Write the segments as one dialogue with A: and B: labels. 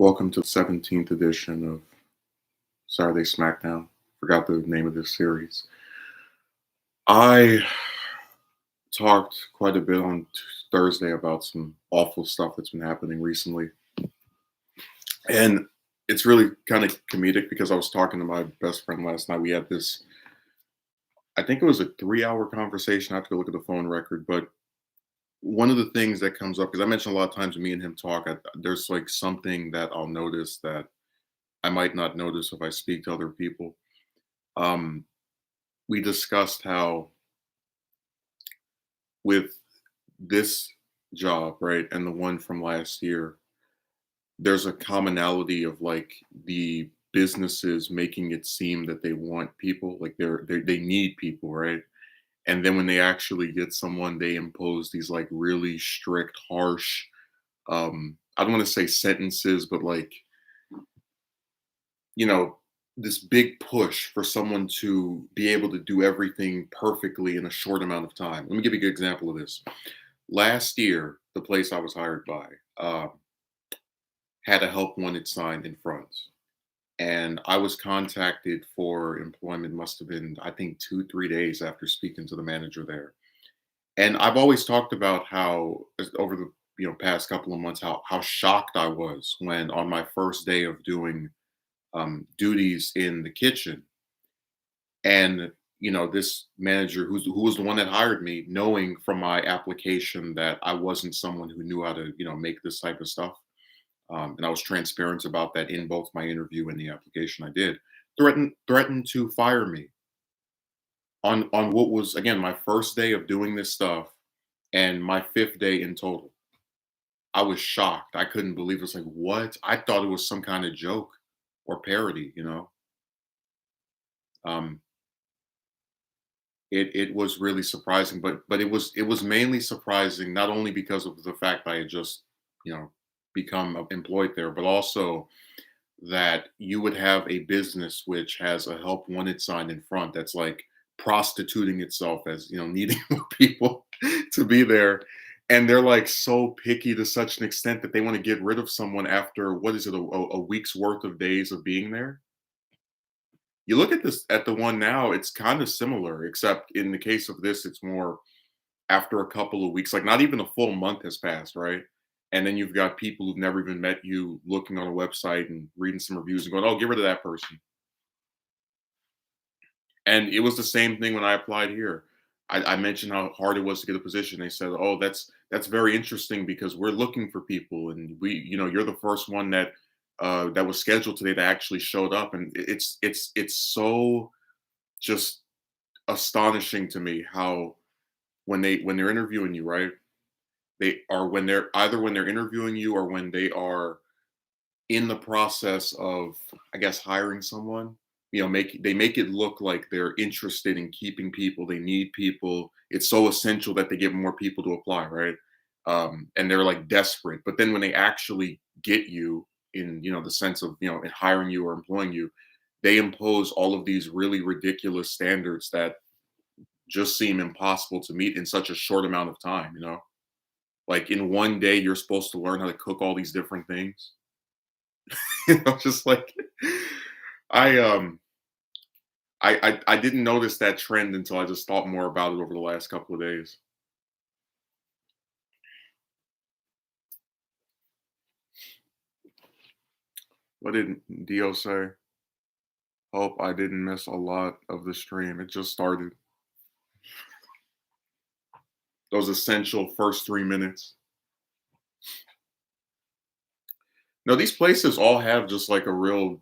A: Welcome to the 17th edition of Saturday Smackdown. Forgot the name of this series. I talked quite a bit on Thursday about some awful stuff that's been happening recently. And it's really kind of comedic because I was talking to my best friend last night. We had this, I think it was a 3 hour conversation. I have to go look at the phone record. But one of the things that comes up, because I mentioned a lot of times when me and him talk, there's like something that I'll notice that I might not notice if I speak to other people. Um, we discussed how with this job, right, and the one from last year, there's a commonality of like the businesses making it seem that they want people, like they need people, right? And then when they actually get someone, they impose these like really strict, harsh, I don't want to say sentences, but like, you know, this big push for someone to be able to do everything perfectly in a short amount of time. Let me give you a good example of this. Last year, the place I was hired by had a help wanted sign in front. And I was contacted for employment, must have been, I think, 2, 3 days after speaking to the manager there. And I've always talked about how, over the past couple of months, how shocked I was when on my first day of doing duties in the kitchen, and this manager who was the one that hired me, knowing from my application that I wasn't someone who knew how to make this type of stuff, and I was transparent about that in both my interview and the application I did, threatened to fire me on what was, again, my first day of doing this stuff and my fifth day in total. I was shocked. I couldn't believe it. Was like, what? I thought it was some kind of joke or parody. Um, it was really surprising, but it was mainly surprising not only because of the fact I had just you know become employed there, but also that you would have a business which has a help wanted sign in front that's like prostituting itself as needing more people to be there, and they're like so picky to such an extent that they want to get rid of someone after, what is it, a week's worth of days of being there. You look at the one now, it's kind of similar, except in the case of this, it's more after a couple of weeks, like not even a full month has passed, right? And then you've got people who've never even met you looking on a website and reading some reviews and going, "Oh, get rid of that person." And it was the same thing when I applied here. I mentioned how hard it was to get a position. They said, "Oh, that's very interesting because we're looking for people, and you're the first one that was scheduled today that actually showed up." And it's so just astonishing to me how when they're interviewing you, right? They are when they're either when they're interviewing you or when they are in the process of, I guess, hiring someone, they make it look like they're interested in keeping people. They need people. It's so essential that they get more people to apply, right? And they're like desperate. But then when they actually get you in, the sense of, in hiring you or employing you, they impose all of these really ridiculous standards that just seem impossible to meet in such a short amount of time. Like in one day, you're supposed to learn how to cook all these different things. Just like I I didn't notice that trend until I just thought more about it over the last couple of days. What did Dio say? Hope I didn't miss a lot of the stream. It just started. Those essential first 3 minutes. No, these places all have just like a real,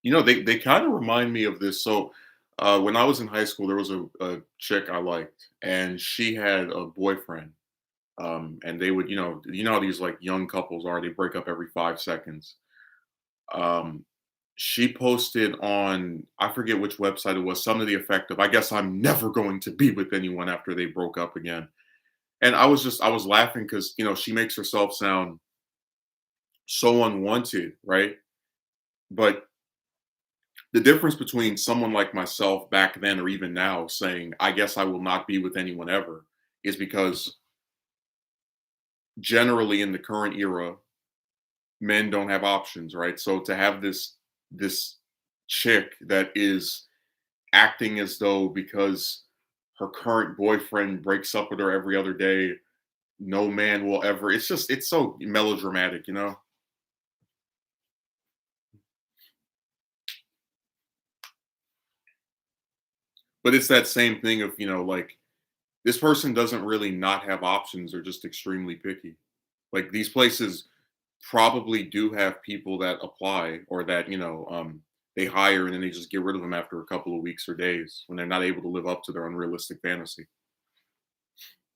A: they kind of remind me of this. So when I was in high school, there was a chick I liked, and she had a boyfriend. And they would, how these like young couples are, they break up every 5 seconds. Um, she posted on, I forget which website it was, some of the effect of, I guess I'm never going to be with anyone after they broke up again. And I was laughing because, she makes herself sound so unwanted, right? But the difference between someone like myself back then or even now saying, I guess I will not be with anyone ever, is because generally in the current era, men don't have options, right? So to have this chick that is acting as though because her current boyfriend breaks up with her every other day, no man will ever. It's just it's so melodramatic, you know. But it's that same thing of like this person doesn't really not have options. They're just extremely picky. Like these places probably do have people that apply or that they hire and then they just get rid of them after a couple of weeks or days when they're not able to live up to their unrealistic fantasy.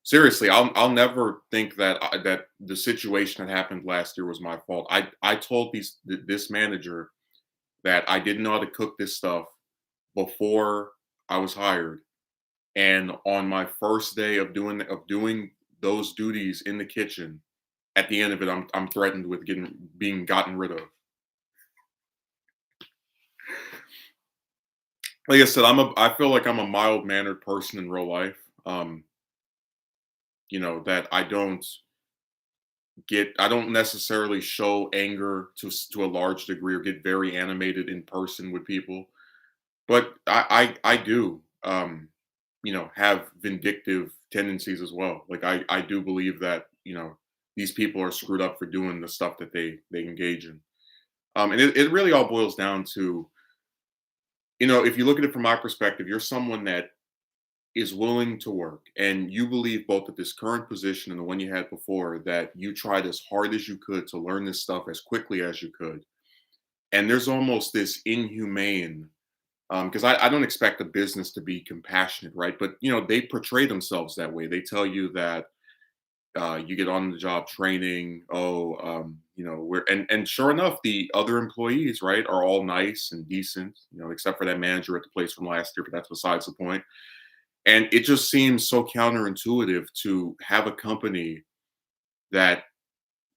A: Seriously, I'll never think that that the situation that happened last year was my fault. I told this manager that I didn't know how to cook this stuff before I was hired, and on my first day of doing those duties in the kitchen, at the end of it, I'm threatened with getting being gotten rid of. Like I said, I feel like I'm a mild mannered person in real life. That I don't necessarily show anger to a large degree or get very animated in person with people, but I do have vindictive tendencies as well. Like I do believe that these people are screwed up for doing the stuff that they engage in. And it really all boils down to if you look at it from my perspective, you're someone that is willing to work and you believe both at this current position and the one you had before that you tried as hard as you could to learn this stuff as quickly as you could. And there's almost this inhumane because I don't expect a business to be compassionate, right? But they portray themselves that way. They tell you that you get on the job training. Oh, we're and sure enough, the other employees, right, are all nice and decent, except for that manager at the place from last year. But that's besides the point. And it just seems so counterintuitive to have a company that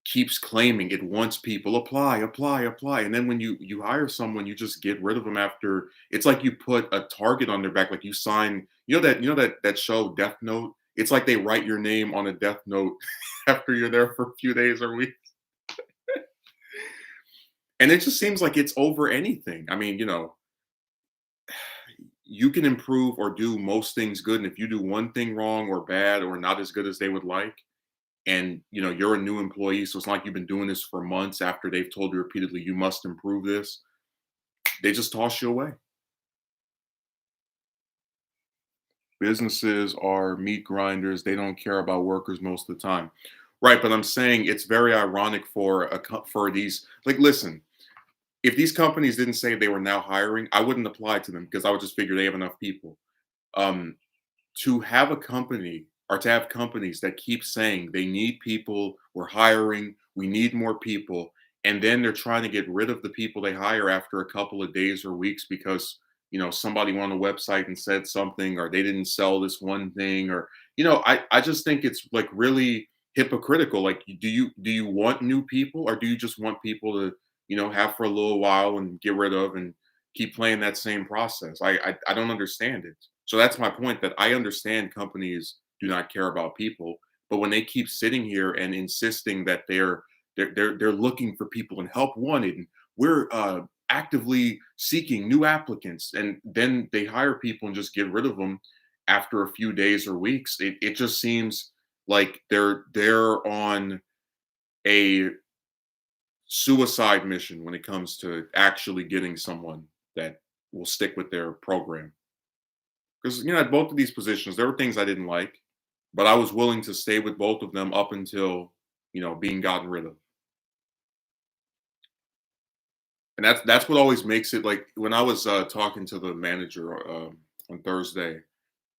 A: keeps claiming it wants people apply, apply, apply, and then when you hire someone, you just get rid of them after. It's like you put a target on their back, like you sign. That show Death Note. It's like they write your name on a death note after you're there for a few days or weeks, and it just seems like it's over anything. I mean, you can improve or do most things good, and if you do one thing wrong or bad or not as good as they would like, and you're a new employee, so it's not like you've been doing this for months after they've told you repeatedly you must improve this, they just toss you away. Businesses are meat grinders. They don't care about workers most of the time, right? But I'm saying it's very ironic for these, like, listen, if these companies didn't say they were now hiring, I wouldn't apply to them because I would just figure they have enough people. um to have a company or to have companies that keep saying they need people, we're hiring, we need more people, and then they're trying to get rid of the people they hire after a couple of days or weeks because somebody went on a website and said something or they didn't sell this one thing or I just think it's like really hypocritical. Like do you want new people or do you just want people to have for a little while and get rid of and keep playing that same process? I don't understand it. So that's my point, that I understand companies do not care about people, but when they keep sitting here and insisting that they're looking for people and help wanted, and we're actively seeking new applicants, and then they hire people and just get rid of them after a few days or weeks, it just seems like they're on a suicide mission when it comes to actually getting someone that will stick with their program. Because at both of these positions, there were things I didn't like, but I was willing to stay with both of them up until being gotten rid of. And that's what always makes it, like when I was talking to the manager on Thursday,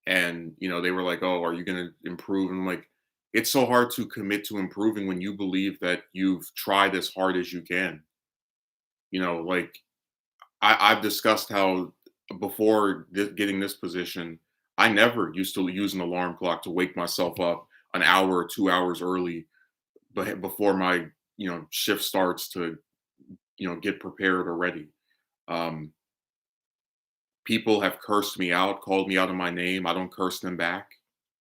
A: and they were like, "Oh, are you going to improve?" And I'm like, it's so hard to commit to improving when you believe that you've tried as hard as you can. Like I've discussed how before getting this position, I never used to use an alarm clock to wake myself up an hour or 2 hours early, but before my shift starts to get prepared or ready. Um, People have cursed me out, called me out of my name. I don't curse them back,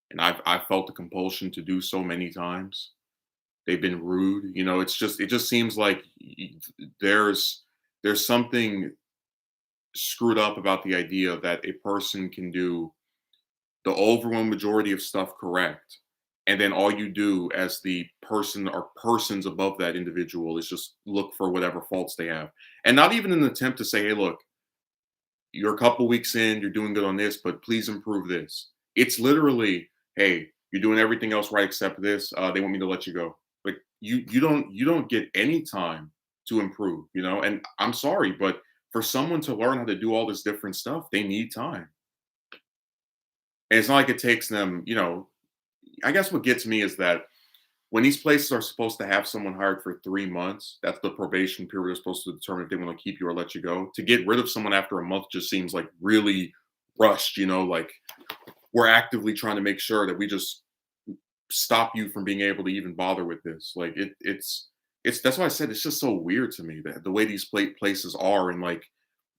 A: and I've felt the compulsion to do so many times. they've been rude. It just seems like there's there's something screwed up about the idea that a person can do the overwhelming majority of stuff correct. And then all you do as the person or persons above that individual is just look for whatever faults they have. And not even an attempt to say, hey, look, you're a couple weeks in, you're doing good on this, but please improve this. It's literally, hey, you're doing everything else right except this. They want me to let you go. Like you don't get any time to improve, And I'm sorry, but for someone to learn how to do all this different stuff, they need time. And it's not like it takes them, I guess what gets me is that when these places are supposed to have someone hired for 3 months, that's the probation period they're supposed to determine if they want to keep you or let you go. To get rid of someone after a month just seems like really rushed, like we're actively trying to make sure that we just stop you from being able to even bother with this. Like it's that's why I said it's just so weird to me that the way these places are and like,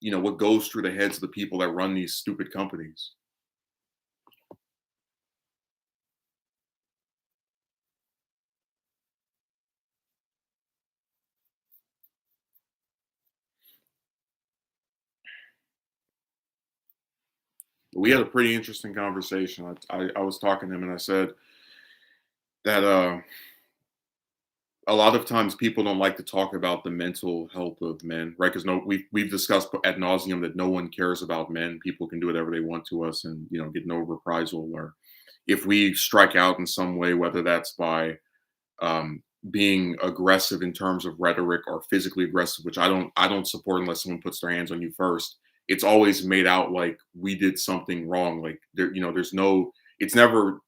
A: what goes through the heads of the people that run these stupid companies. We had a pretty interesting conversation. I was talking to him and I said that a lot of times people don't like to talk about the mental health of men, right? Because no, we've discussed ad nauseum that no one cares about men. People can do whatever they want to us, and get no reprisal. Or if we strike out in some way, whether that's by being aggressive in terms of rhetoric or physically aggressive, which I don't support unless someone puts their hands on you first. It's always made out like we did something wrong. Like there's no. It's never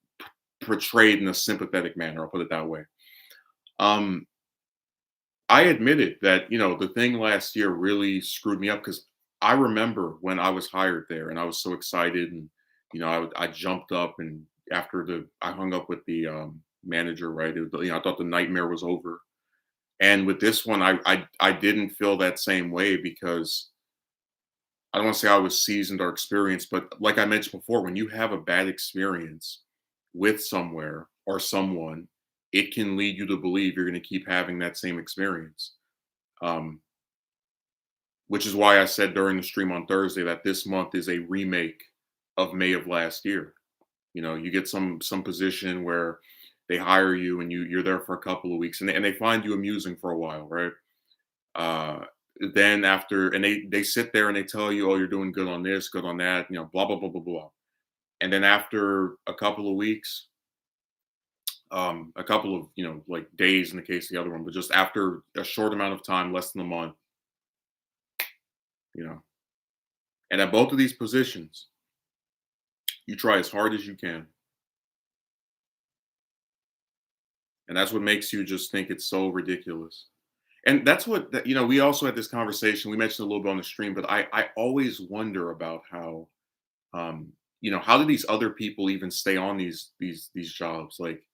A: portrayed in a sympathetic manner. I'll put it that way. Um, I admitted that, the thing last year really screwed me up because I remember when I was hired there and I was so excited and, I jumped up and after I hung up with the manager, right? I thought the nightmare was over. And with this one, I didn't feel that same way because I don't want to say I was seasoned or experienced, but like I mentioned before, when you have a bad experience with somewhere or someone, it can lead you to believe you're going to keep having that same experience. Um, which is why I said during the stream on Thursday that this month is a remake of May of last year. You get some position where they hire you and you're there for a couple of weeks and they find you amusing for a while, right? Uh, then after and they sit there and they tell you, oh, you're doing good on this, good on that, blah blah blah blah blah. And then after a couple of weeks, a couple of like days in the case of the other one, but just after a short amount of time, less than a month, you know. And at both of these positions, you try as hard as you can, and that's what makes you just think it's so ridiculous. And that's what we also had this conversation. We mentioned a little bit on the stream, but I always wonder about how how do these other people even stay on these jobs? Like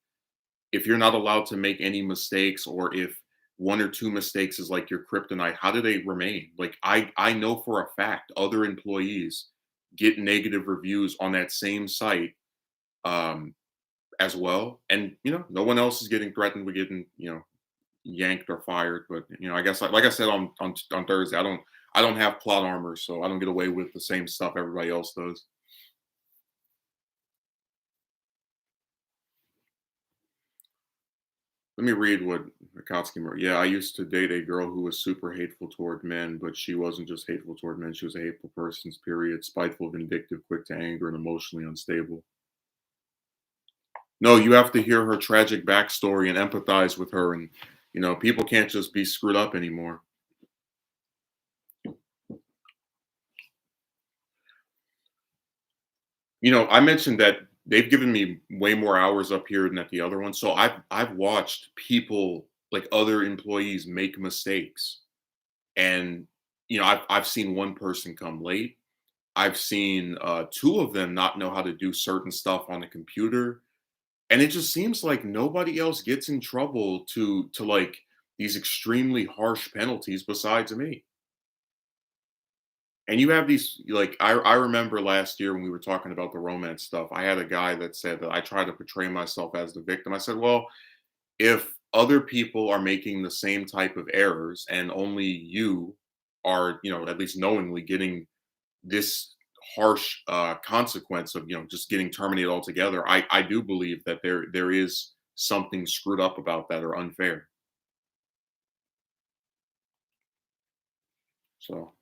A: if you're not allowed to make any mistakes or if one or two mistakes is like your kryptonite, how do they remain? Like I know for a fact other employees get negative reviews on that same site um as well. And no one else is getting threatened with getting, yanked or fired. But I guess like I said on Thursday, I don't have plot armor, so I don't get away with the same stuff everybody else does. Let me read what Akatsuki wrote. Yeah, I used to date a girl who was super hateful toward men, but she wasn't just hateful toward men. She was a hateful person, period. Spiteful, vindictive, quick to anger, and emotionally unstable. No, you have to hear her tragic backstory and empathize with her. And, people can't just be screwed up anymore. I mentioned that they've given me way more hours up here than at the other one. So I've watched people like other employees make mistakes. And I've seen one person come late. I've seen two of them not know how to do certain stuff on the computer. And it just seems like nobody else gets in trouble to like these extremely harsh penalties besides me. And you have these like I remember last year when we were talking about the romance stuff, I had a guy that said that I try to portray myself as the victim. I said, well, if other people are making the same type of errors, and only you are, at least knowingly getting this harsh consequence of, just getting terminated altogether. I do believe that there is something screwed up about that or unfair. So,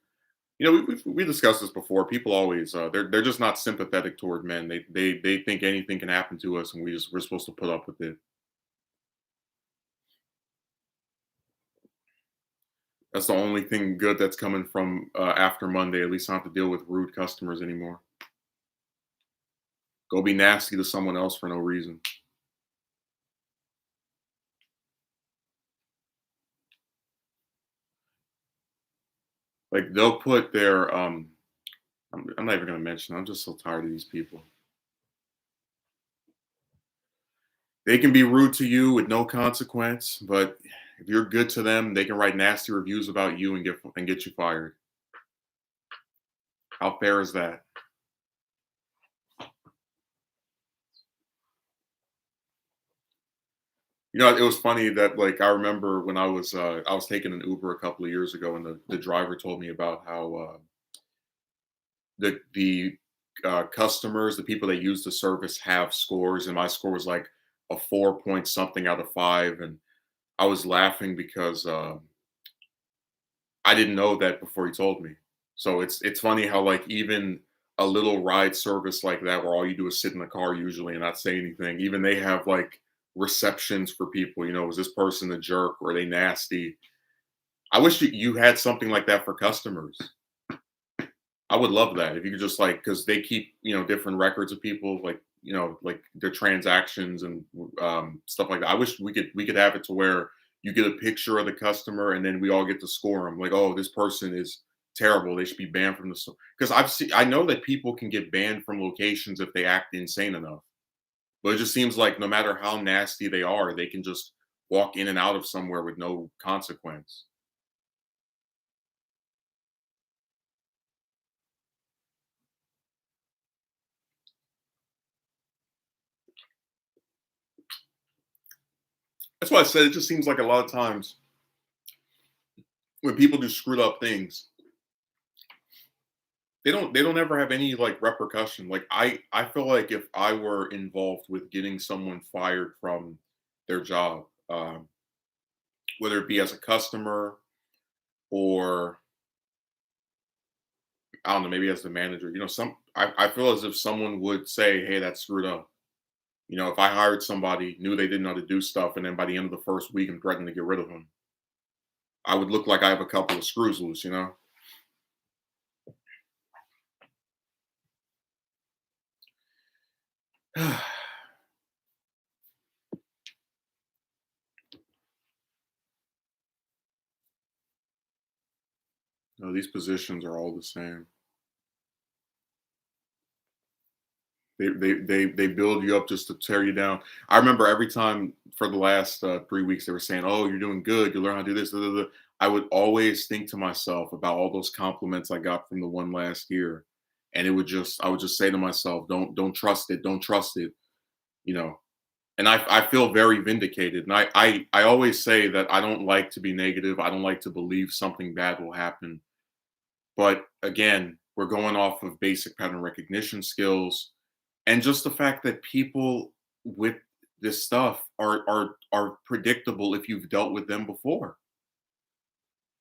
A: we discussed this before. People always they're just not sympathetic toward men. They think anything can happen to us, and we're supposed to put up with it. That's the only thing good that's coming from after Monday. At least I don't have to deal with rude customers anymore. Go be nasty to someone else for no reason. Like they'll put their I'm not even gonna mention. I'm just so tired of these people. They can be rude to you with no consequence, but if you're good to them, they can write nasty reviews about you and get you fired. How fair is that? It was funny that like I remember when I was taking an Uber a couple of years ago, and the driver told me about how the customers, the people that use the service, have scores, and my score was like a 4 point something out of 5, and I was laughing because I didn't know that before he told me. So it's funny how like even a little ride service like that, where all you do is sit in the car usually and not say anything, even they have like receptions for people. Is this person a jerk or are they nasty? I wish you had something like that for customers. I would love that if you could just like, because they keep different records of people, like like their transactions and stuff like that. I wish we could have it to where you get a picture of the customer and then we all get to score them. Like, oh, this person is terrible. They should be banned from the store. Because I know that people can get banned from locations if they act insane enough. But it just seems like no matter how nasty they are, they can just walk in and out of somewhere with no consequence. That's why I said it just seems like a lot of times when people do screwed up things, they don't ever have any like repercussion. Like I feel like if I were involved with getting someone fired from their job, whether it be as a customer or I don't know, maybe as the manager, I feel as if someone would say, "Hey, that's screwed up." If I hired somebody, knew they didn't know how to do stuff, and then by the end of the first week, I'm threatening to get rid of them, I would look like I have a couple of screws loose. No, these positions are all the same. They build you up just to tear you down. I remember every time for the last 3 weeks they were saying, "Oh, you're doing good. You learn how to do this." Da, da, da." I would always think to myself about all those compliments I got from the one last year, and I would just say to myself, don't trust it, don't trust it." You know, and I feel very vindicated. And I always say that I don't like to be negative. I don't like to believe something bad will happen. But again, we're going off of basic pattern recognition skills and just the fact that people with this stuff are predictable if you've dealt with them before.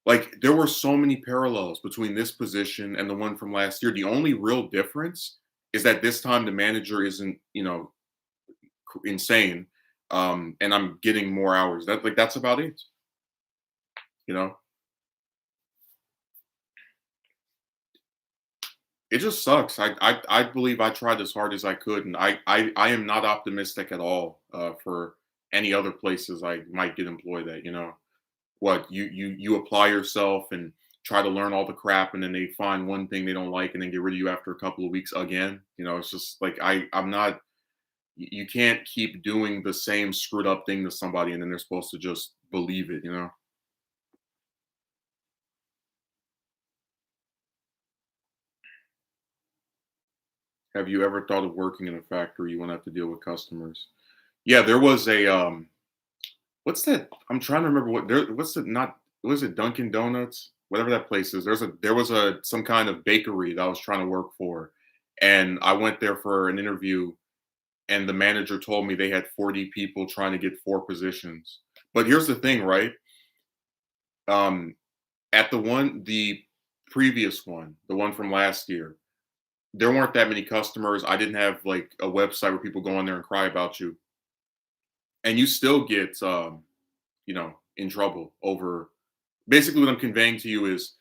A: Like there were so many parallels between this position and the one from last year. The only real difference is that this time the manager isn't, insane, and I'm getting more hours. That's about it. You know, it just sucks. I believe I tried as hard as I could, and I am not optimistic at all for any other places I might get employed at. What you apply yourself and try to learn all the crap, and then they find one thing they don't like, and then get rid of you after a couple of weeks again. It's just like I'm not. You can't keep doing the same screwed up thing to somebody, and then they're supposed to just believe it. Have you ever thought of working in a factory? You won't have to deal with customers. Yeah, there was a What's that? I'm trying to remember what there. What's it? Not was it Dunkin' Donuts? Whatever that place is. There was a some kind of bakery that I was trying to work for, and I went there for an interview, and the manager told me they had 40 people trying to get 4 positions. But here's the thing, right? Um, at the previous one, the one from last year, there weren't that many customers. I didn't have like a website where people go on there and cry about you, and you still get in trouble over. Basically, what I'm conveying to you is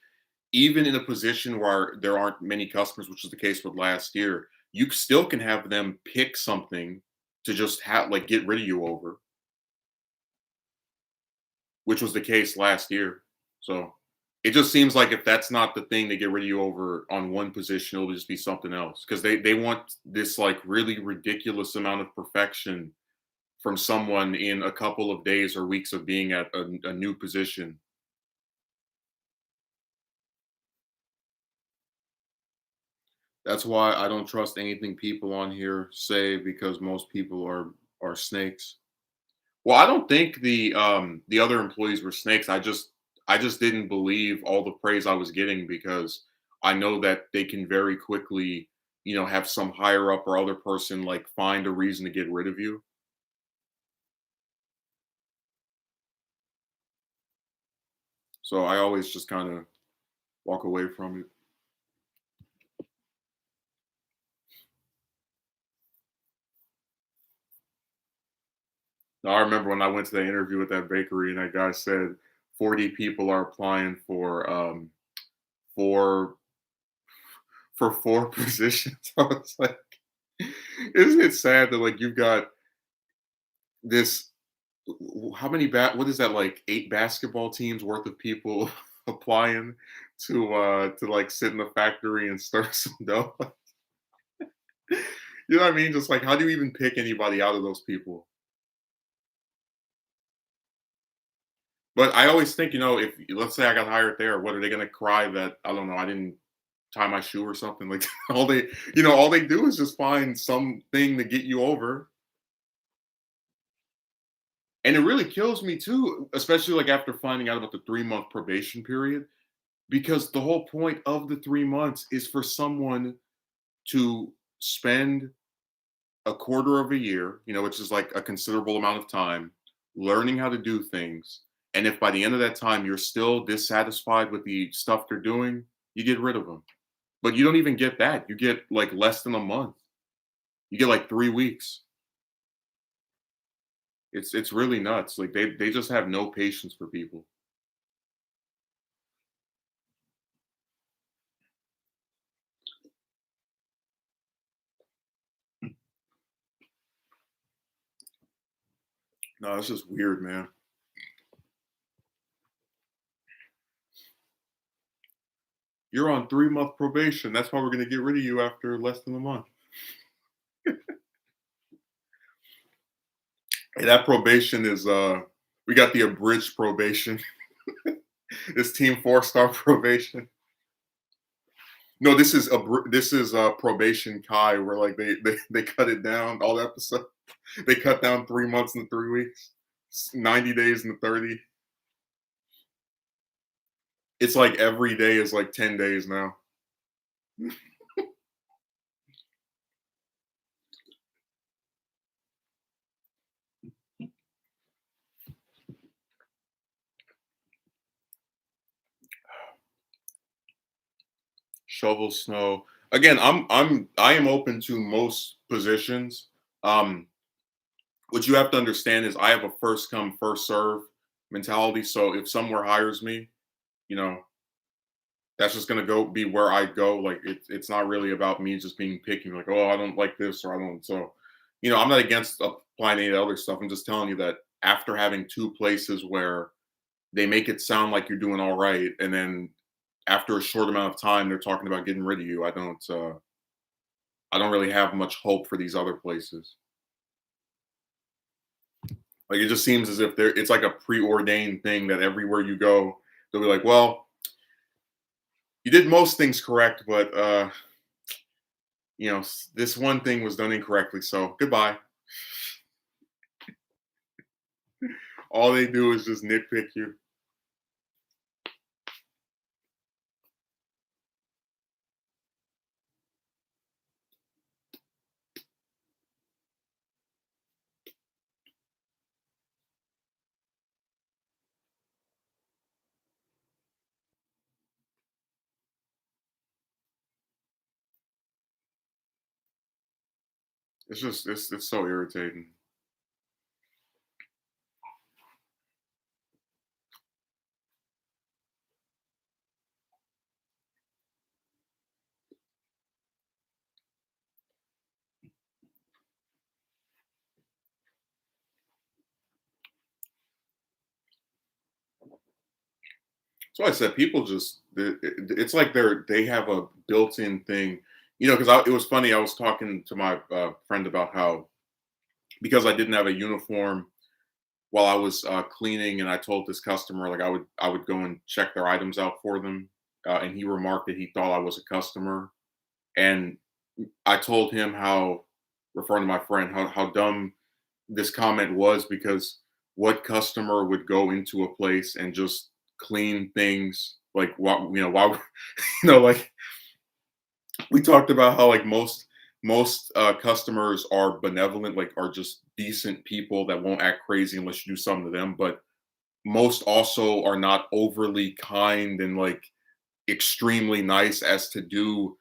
A: even in a position where there aren't many customers, which is the case with last year, you still can have them pick something to just have like get rid of you over, which was the case last year. So it just seems like if that's not the thing to get rid of you over on one position, it'll just be something else because they want this like really ridiculous amount of perfection from someone in a couple of days or weeks of being at a new position. That's why I don't trust anything people on here say because most people are snakes. Well, I don't think the other employees were snakes. I just didn't believe all the praise I was getting because I know that they can very quickly, have some higher up or other person like find a reason to get rid of you. So I always just kind of walk away from it. Now, I remember when I went to that interview with that bakery and that guy said 40 people are applying for for 4 positions. I was like, isn't it sad that like you've got this how many what is that like 8 basketball teams worth of people applying to like sit in the factory and stir some dough? You know what I mean? Just like how do you even pick anybody out of those people? But I always think, if let's say I got hired there, what are they gonna cry that I don't know, I didn't tie my shoe or something like all they do is just find something to get you over. And it really kills me too, especially like after finding out about the 3-month probation period, because the whole point of the 3 months is for someone to spend a quarter of a year, which is like a considerable amount of time, learning how to do things. And if by the end of that time you're still dissatisfied with the stuff they're doing, you get rid of them. But you don't even get that. You get like less than a month. You get like 3 weeks. It's really nuts. Like they just have no patience for people. No, it's just weird, man. You're on 3-month probation. That's why we're gonna get rid of you after less than a month. Hey, that probation is we got the abridged probation. It's team 4-star probation. No, this is probation Kai where like they cut it down all the episodes. They cut down 3 months and 3 weeks, 90 days and 30. It's like every day is like 10 days now. Shovel snow. Again, I am open to most positions. Um, what you have to understand is I have a first come first serve mentality. So if somewhere hires me, you know that's just gonna go be where I go. Like it's not really about me just being picky. Like I don't like this or I don't. So I'm not against applying any other stuff. I'm just telling you that after having 2 places where they make it sound like you're doing all right, and then after a short amount of time they're talking about getting rid of you. I don't really have much hope for these other places. Like it just seems as if it's like a preordained thing that everywhere you go, they'll be like, well, you did most things correct, but this one thing was done incorrectly. So goodbye. All they do is just nitpick you. It's just it's so irritating. So I said people just it's like they have a built-in thing, because it was funny. I was talking to my friend about how because I didn't have a uniform while I was cleaning, and I told this customer like I would go and check their items out for them, and he remarked that he thought I was a customer, and I told him how, referring to my friend, how dumb this comment was because what customer would go into a place and just clean things like why why like we talked about how like most customers are benevolent, like are just decent people that won't act crazy unless you do something to them, but most also are not overly kind and like extremely nice as to do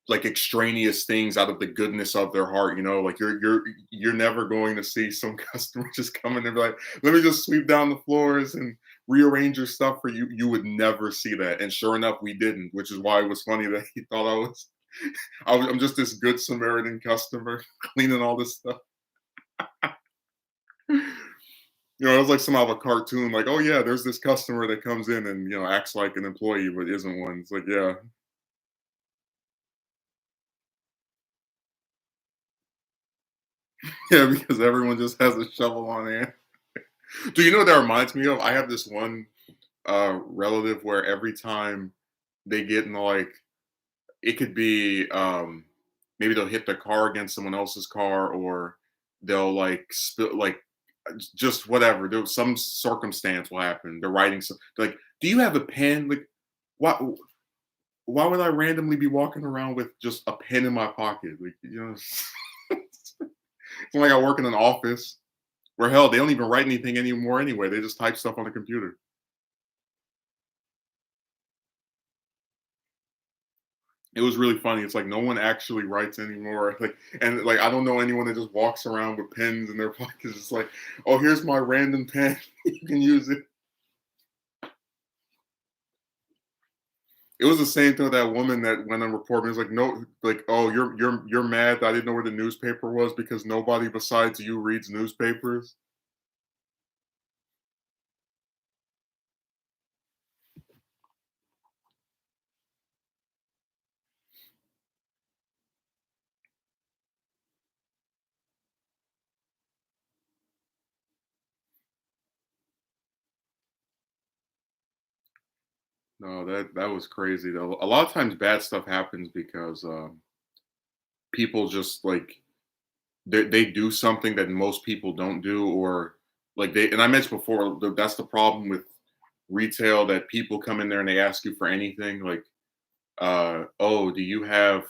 A: like extraneous things out of the goodness of their heart. Like you're never going to see some customer just come in and be like, let me just sweep down the floors and rearrange your stuff for you. You would never see that, and sure enough we didn't, which is why it was funny that he thought I'm just this good Samaritan customer cleaning all this stuff. It was like some of a cartoon, like, oh yeah, there's this customer that comes in and acts like an employee but isn't one. It's like, yeah. Yeah, because everyone just has a shovel on hand. Do you know what that reminds me of? I have this one relative where every time they get in like it could be maybe they'll hit their car against someone else's car, or they'll like spill like just whatever. There was some circumstance will happen. They're writing some like, do you have a pen? Like why why would I randomly be walking around with just a pen in my pocket? Like, it's not like I work in an office where hell they don't even write anything anymore anyway. They just type stuff on the computer. It was really funny. It's like no one actually writes anymore. Like, and like I don't know anyone that just walks around with pens in their pockets. It's like, oh, here's my random pen. You can use it. It was the same thing with that woman that went on report. It was like, no, like, oh, you're mad that I didn't know where the newspaper was because nobody besides you reads newspapers. No, that was crazy though. A lot of times bad stuff happens because people just like they do something that most people don't do, or like they and I mentioned before that's the problem with retail, that people come in there and they ask you for anything like oh, do you have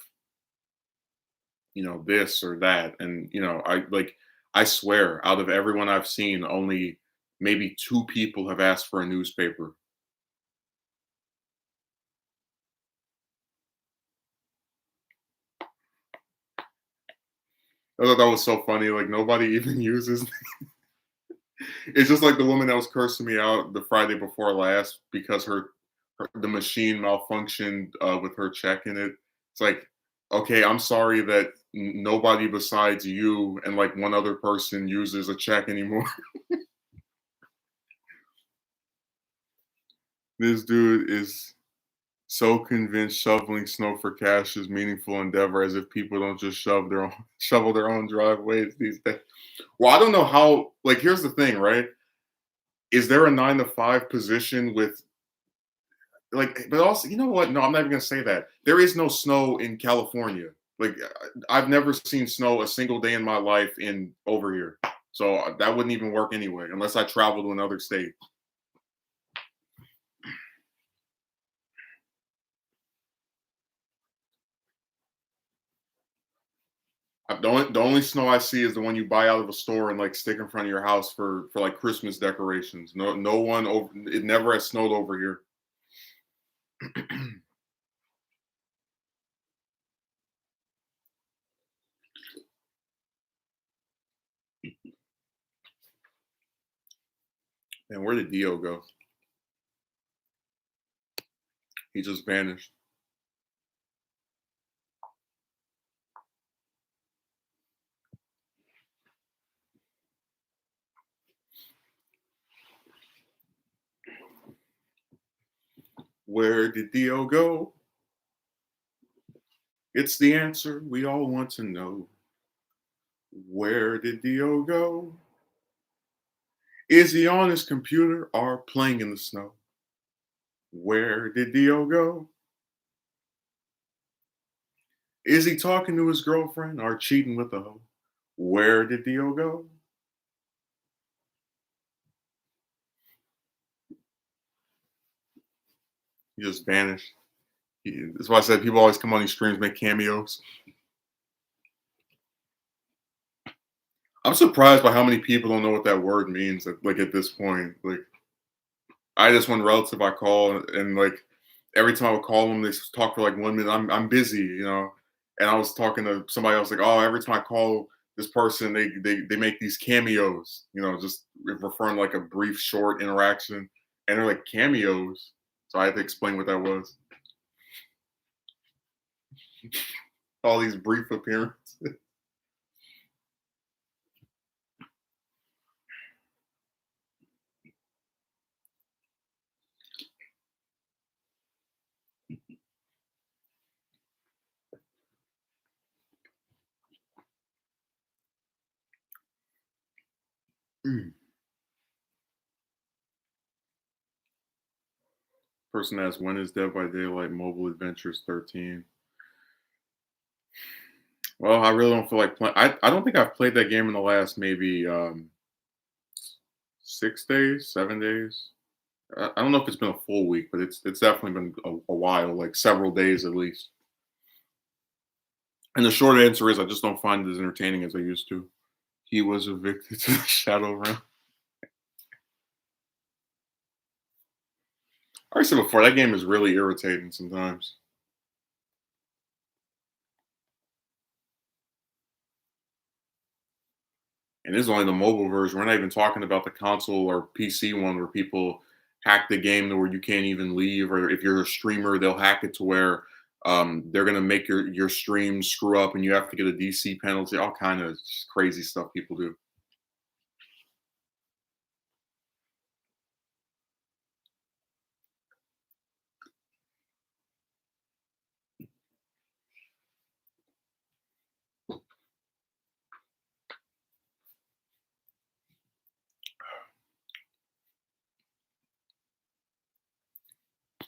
A: this or that, and I swear out of everyone I've seen only maybe two people have asked for a newspaper. I thought that was so funny, like nobody even uses. It's just like the woman that was cursing me out the Friday before last because the machine malfunctioned with her check in it. It's like, okay, I'm sorry that nobody besides you and like one other person uses a check anymore. This dude is so convinced shoveling snow for cash is meaningful endeavor, as if people don't just shovel their own driveways these days. Well, I don't know how. Like, here's the thing, right? Is there a 9 to 5 position with like, but also, you know what? No, I'm not even gonna say that. There is no snow in California. Like, I've never seen snow a single day in my life in over here. So that wouldn't even work anyway, unless I travel to another state. The only snow I see is the one you buy out of a store and like stick in front of your house for like Christmas decorations. No one over. It never has snowed over here. And where did Dio go? He just vanished. Where did Dio go? It's the answer we all want to know. Where did Dio go? Is he on his computer or playing in the snow? Where did Dio go? Is he talking to his girlfriend or cheating with a hoe? Where did Dio go? He just vanished. That's why I said people always come on these streams, make cameos. I'm surprised by how many people don't know what that word means. Like at this point, like I just one relative I call, and like every time I would call them, they talk for like 1 minute. I'm busy, And I was talking to somebody else, like, oh, every time I call this person, they make these cameos, just referring to like a brief, short interaction, and they're like cameos. So I had to explain what that was. All these brief appearances. Person asks, when is Dead by Daylight Mobile Adventures 13? Well, I really don't feel like playing. I don't think I've played that game in the last maybe 6 days, 7 days. I don't know if it's been a full week, but it's definitely been a while, like several days at least. And the short answer is I just don't find it as entertaining as I used to. He was evicted to the Shadow Realm. I already said before, that game is really irritating sometimes. And this is only the mobile version. We're not even talking about the console or PC one where people hack the game to where you can't even leave, or if you're a streamer, they'll hack it to where they're gonna make your stream screw up and you have to get a DC penalty. All kind of crazy stuff people do.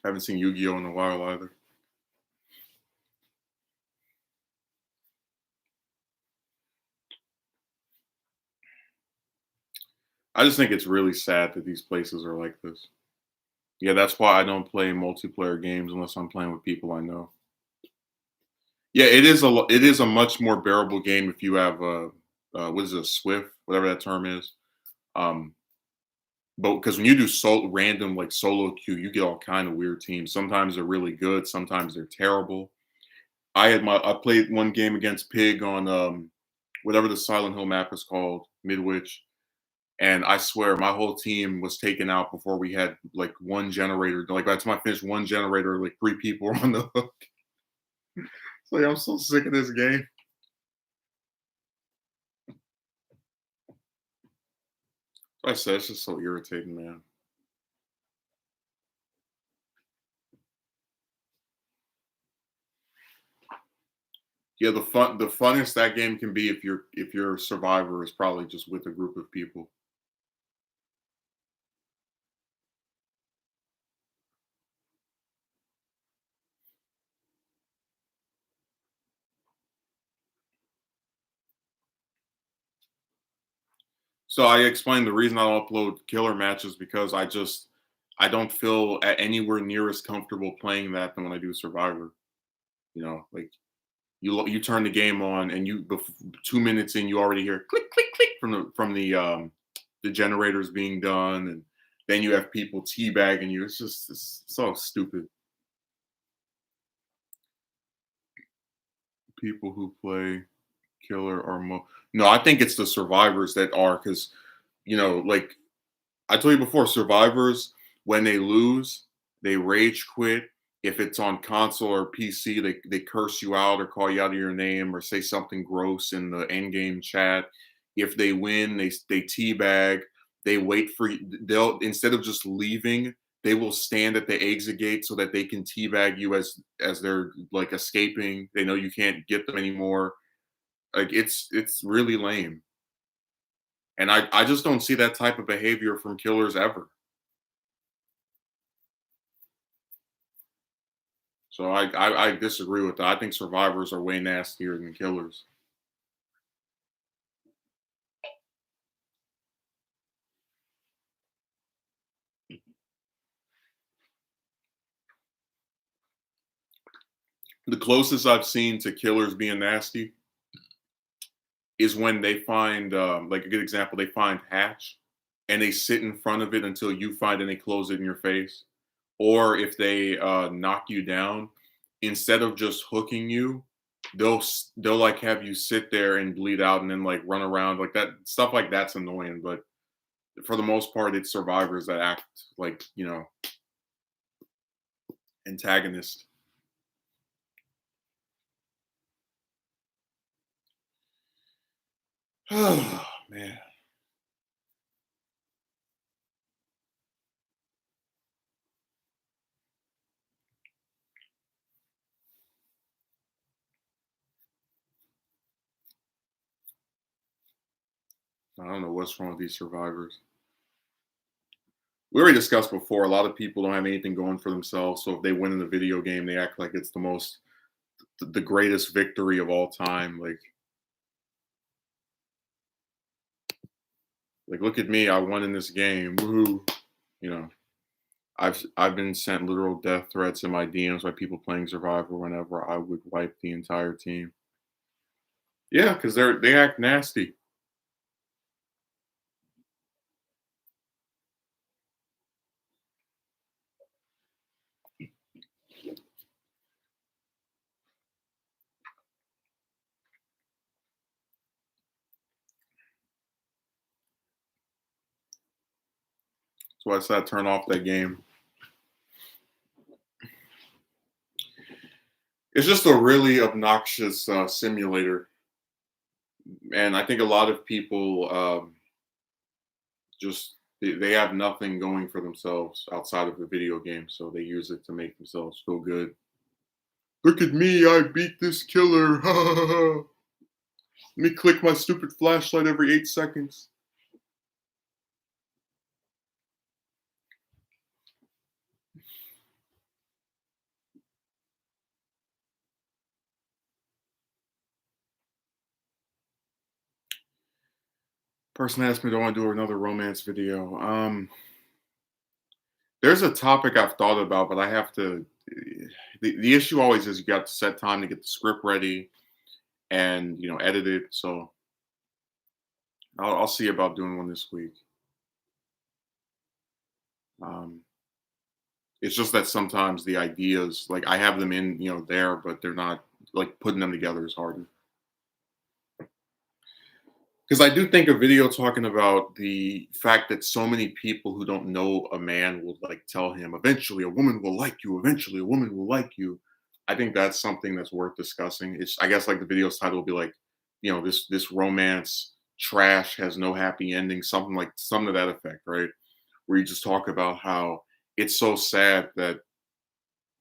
A: Haven't seen Yu-Gi-Oh in a while either. I just think it's really sad that these places are like this. Yeah, that's why I don't play multiplayer games unless I'm playing with people I know. Yeah, it is a much more bearable game if you have what is it, a Swift, whatever that term is. Um, but because when you do random like solo queue, you get all kind of weird teams. Sometimes they're really good, sometimes they're terrible. I played one game against Pig on whatever the Silent Hill map is called, Midwich, and I swear my whole team was taken out before we had like one generator. Like by the time I finished one generator, like three people were on the hook. It's like I'm so sick of this game. Like I said, it's just so irritating, man. Yeah, the funnest that game can be if you're a survivor is probably just with a group of people. So I explained the reason I don't upload killer matches because I don't feel anywhere near as comfortable playing that than when I do Survivor. You know, like you turn the game on and 2 minutes in you already hear click click click the generators being done, and then you have people teabagging you. It's so stupid. People who play killer are no, I think it's the survivors that are because like I told you before, survivors when they lose, they rage quit. If it's on console or PC, they curse you out or call you out of your name or say something gross in the end game chat. If they win, they teabag. They wait for you. They'll instead of just leaving, they will stand at the exit gate so that they can teabag you as they're like escaping. They know you can't get them anymore. Like it's really lame. And I just don't see that type of behavior from killers ever. So I disagree with that. I think survivors are way nastier than killers. The closest I've seen to killers being nasty is when they find, like a good example, they find Hatch and they sit in front of it until you find it and they close it in your face. Or if they knock you down, instead of just hooking you, they'll like have you sit there and bleed out and then like run around like that. Stuff like that's annoying, but for the most part, it's survivors that act like antagonist. Oh man, I don't know what's wrong with these survivors. We already discussed before. A lot of people don't have anything going for themselves, so if they win in the video game, they act like it's the greatest victory of all time. Like look at me, I won in this game. Woohoo! You know, I've been sent literal death threats in my DMs by people playing Survivor whenever I would wipe the entire team. Yeah, because they act nasty. So I said turn off that game. It's just a really obnoxious simulator, and I think a lot of people just they have nothing going for themselves outside of the video game, so they use it to make themselves feel good. Look at me, I beat this killer. Let me click my stupid flashlight every 8 seconds. Person asked me, do I want to do another romance video? There's a topic I've thought about, but I have to. The issue always is you got to set time to get the script ready and edit it. So I'll see about doing one this week. Um, it's just that sometimes the ideas, like I have them in, there, but they're not like putting them together is harder. Because I do think a video talking about the fact that so many people who don't know a man will like tell him, eventually a woman will like you, eventually a woman will like you. I think that's something that's worth discussing. It's I guess like the video's title will be like, this romance trash has no happy ending, something to that effect, right? Where you just talk about how it's so sad that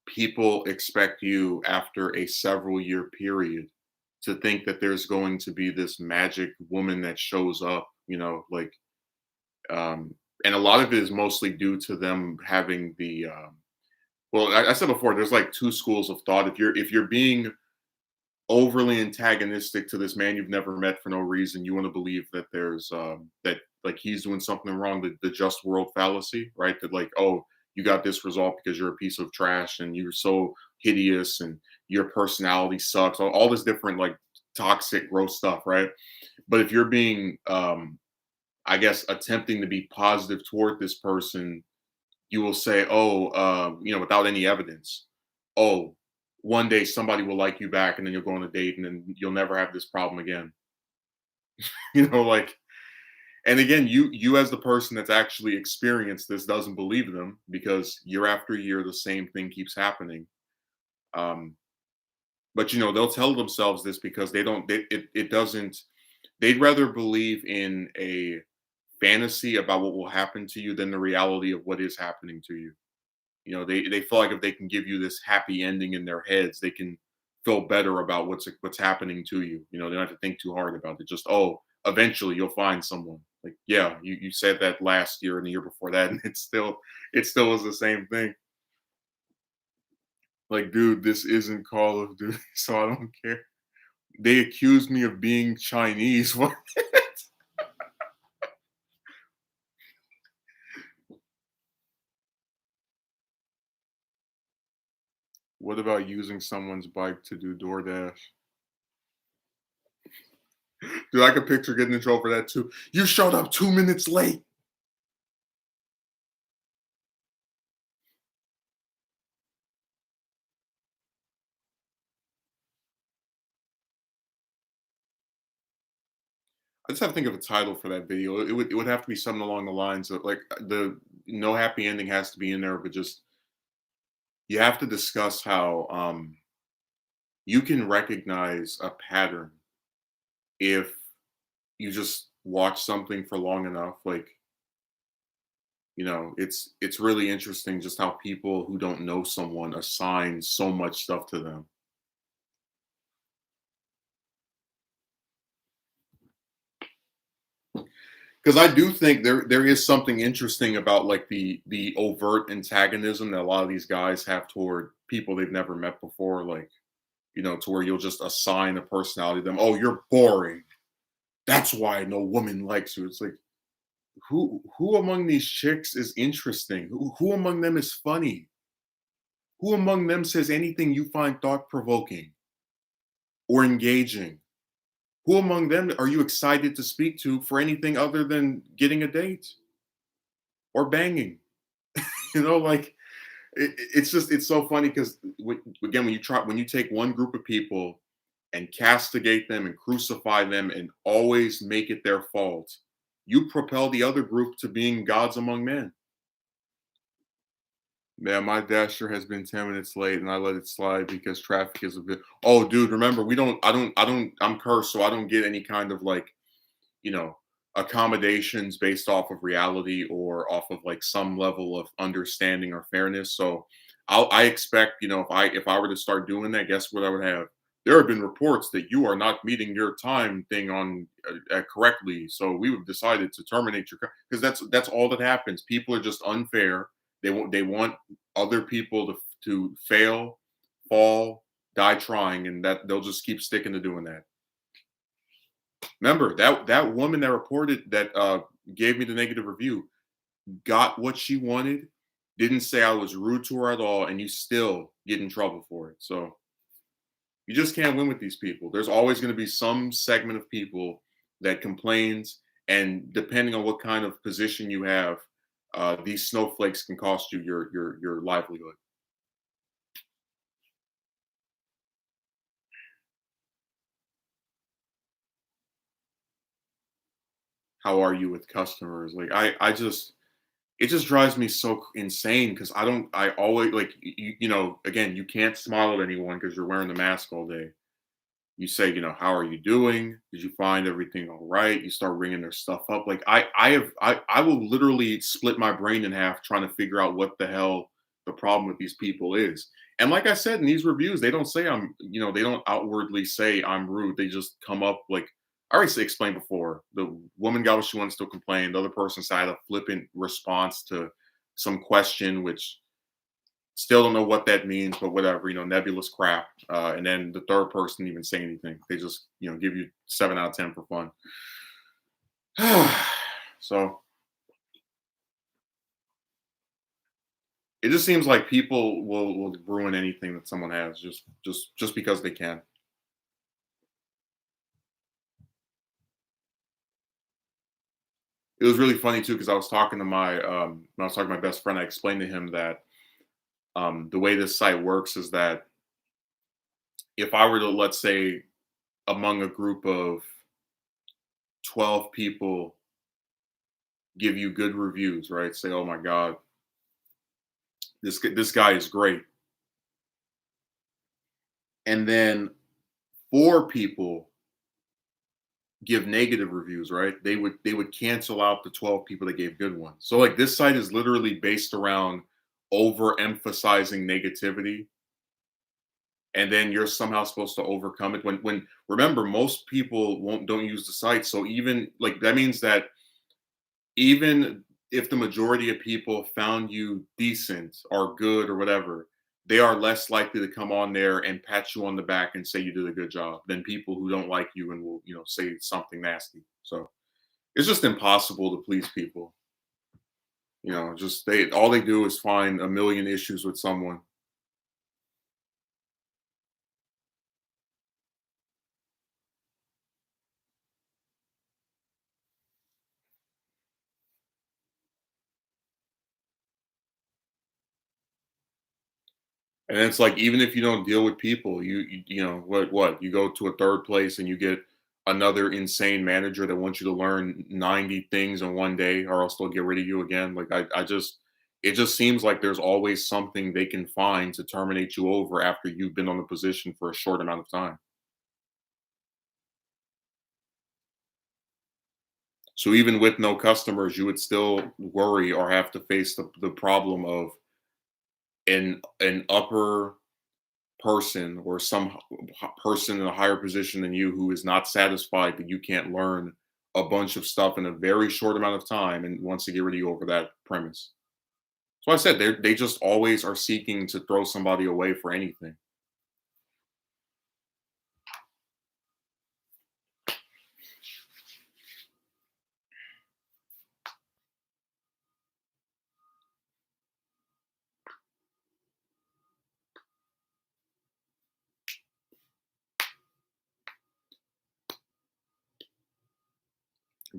A: people expect you after a several year period to think that there's going to be this magic woman that shows up, um, and a lot of it is mostly due to them having well, I said before, there's like two schools of thought. If you're being overly antagonistic to this man you've never met for no reason, you want to believe that there's that like he's doing something wrong, the just world fallacy, right? That like, oh, you got this result because you're a piece of trash and you're so hideous and your personality sucks, all this different like toxic, gross stuff, right? But if you're being, I guess, attempting to be positive toward this person, you will say, oh, without any evidence, oh, one day somebody will like you back, and then you'll go on a date, and then you'll never have this problem again. Like, and again, you as the person that's actually experienced this doesn't believe them because year after year the same thing keeps happening. Um, but they'll tell themselves this because they don't. It doesn't. They'd rather believe in a fantasy about what will happen to you than the reality of what is happening to you. They feel like if they can give you this happy ending in their heads, they can feel better about what's happening to you. They don't have to think too hard about it. Just, oh, eventually you'll find someone. Like, yeah, you said that last year and the year before that, and it still was the same thing. Like, dude, this isn't Call of Duty, so I don't care. They accused me of being Chinese. What? What about using someone's bike to do DoorDash? Dude, I could picture getting in trouble for that too. You showed up 2 minutes late. I just have to think of a title for that video. It would have to be something along the lines of like the no happy ending has to be in there, but just you have to discuss how you can recognize a pattern if you just watch something for long enough. Like, it's really interesting just how people who don't know someone assign so much stuff to them. Because I do think there is something interesting about like the overt antagonism that a lot of these guys have toward people they've never met before, like, to where you'll just assign a personality to them. Oh, you're boring. That's why no woman likes you. It's like, who among these chicks is interesting? Who among them is funny? Who among them says anything you find thought provoking or engaging? Who among them are you excited to speak to for anything other than getting a date or banging? Like it's so funny because again, when you take one group of people and castigate them and crucify them and always make it their fault, you propel the other group to being gods among men. Yeah, my dasher has been 10 minutes late and I let it slide because traffic is a bit. Oh, dude, remember, I'm cursed, so I don't get any kind of like, you know, accommodations based off of reality or off of like some level of understanding or fairness. So I expect, if I were to start doing that, guess what I would have? There have been reports that you are not meeting your time thing on correctly. So we have decided to terminate your because that's all that happens. People are just unfair. They want other people to fail, fall, die trying, and that they'll just keep sticking to doing that. Remember that woman that reported that gave me the negative review got what she wanted, didn't say I was rude to her at all, and you still get in trouble for it. So you just can't win with these people. There's always going to be some segment of people that complains, and depending on what kind of position you have, these snowflakes can cost you your livelihood. How are you with customers? Like I just it just drives me so insane because I always like again, you can't smile at anyone because you're wearing the mask all day. You say, how are you doing? Did you find everything all right? You start ringing their stuff up. Like I will literally split my brain in half trying to figure out what the hell the problem with these people is. And like I said in these reviews, they don't say they don't outwardly say I'm rude. They just come up like I already explained before. The woman got what she wanted, still complained. The other person had a flippant response to some question, which still don't know what that means, but whatever, nebulous crap. And then the third person didn't even say anything. They just, give you 7 out of 10 for fun. So it just seems like people will ruin anything that someone has just because they can. It was really funny too because I was talking to my when I was talking to my best friend, I explained to him that the way this site works is that if I were to, let's say, among a group of 12 people give you good reviews, right? Say, "Oh my God, this guy is great," and then four people give negative reviews, right? They would cancel out the 12 people that gave good ones. So like this site is literally based around overemphasizing negativity, and then you're somehow supposed to overcome it. When remember, most people won't don't use the site, so even like that means that even if the majority of people found you decent or good or whatever, they are less likely to come on there and pat you on the back and say you did a good job than people who don't like you and will, say something nasty. So it's just impossible to please people. Just they all they do is find a million issues with someone. And it's like even if you don't deal with people, what you go to a third place and you get another insane manager that wants you to learn 90 things in one day or else they'll get rid of you again. Like I just it just seems like there's always something they can find to terminate you over after you've been on the position for a short amount of time. So even with no customers, you would still worry or have to face the problem of an upper person or some person in a higher position than you who is not satisfied that you can't learn a bunch of stuff in a very short amount of time and wants to get rid of you over that premise. So I said they just always are seeking to throw somebody away for anything.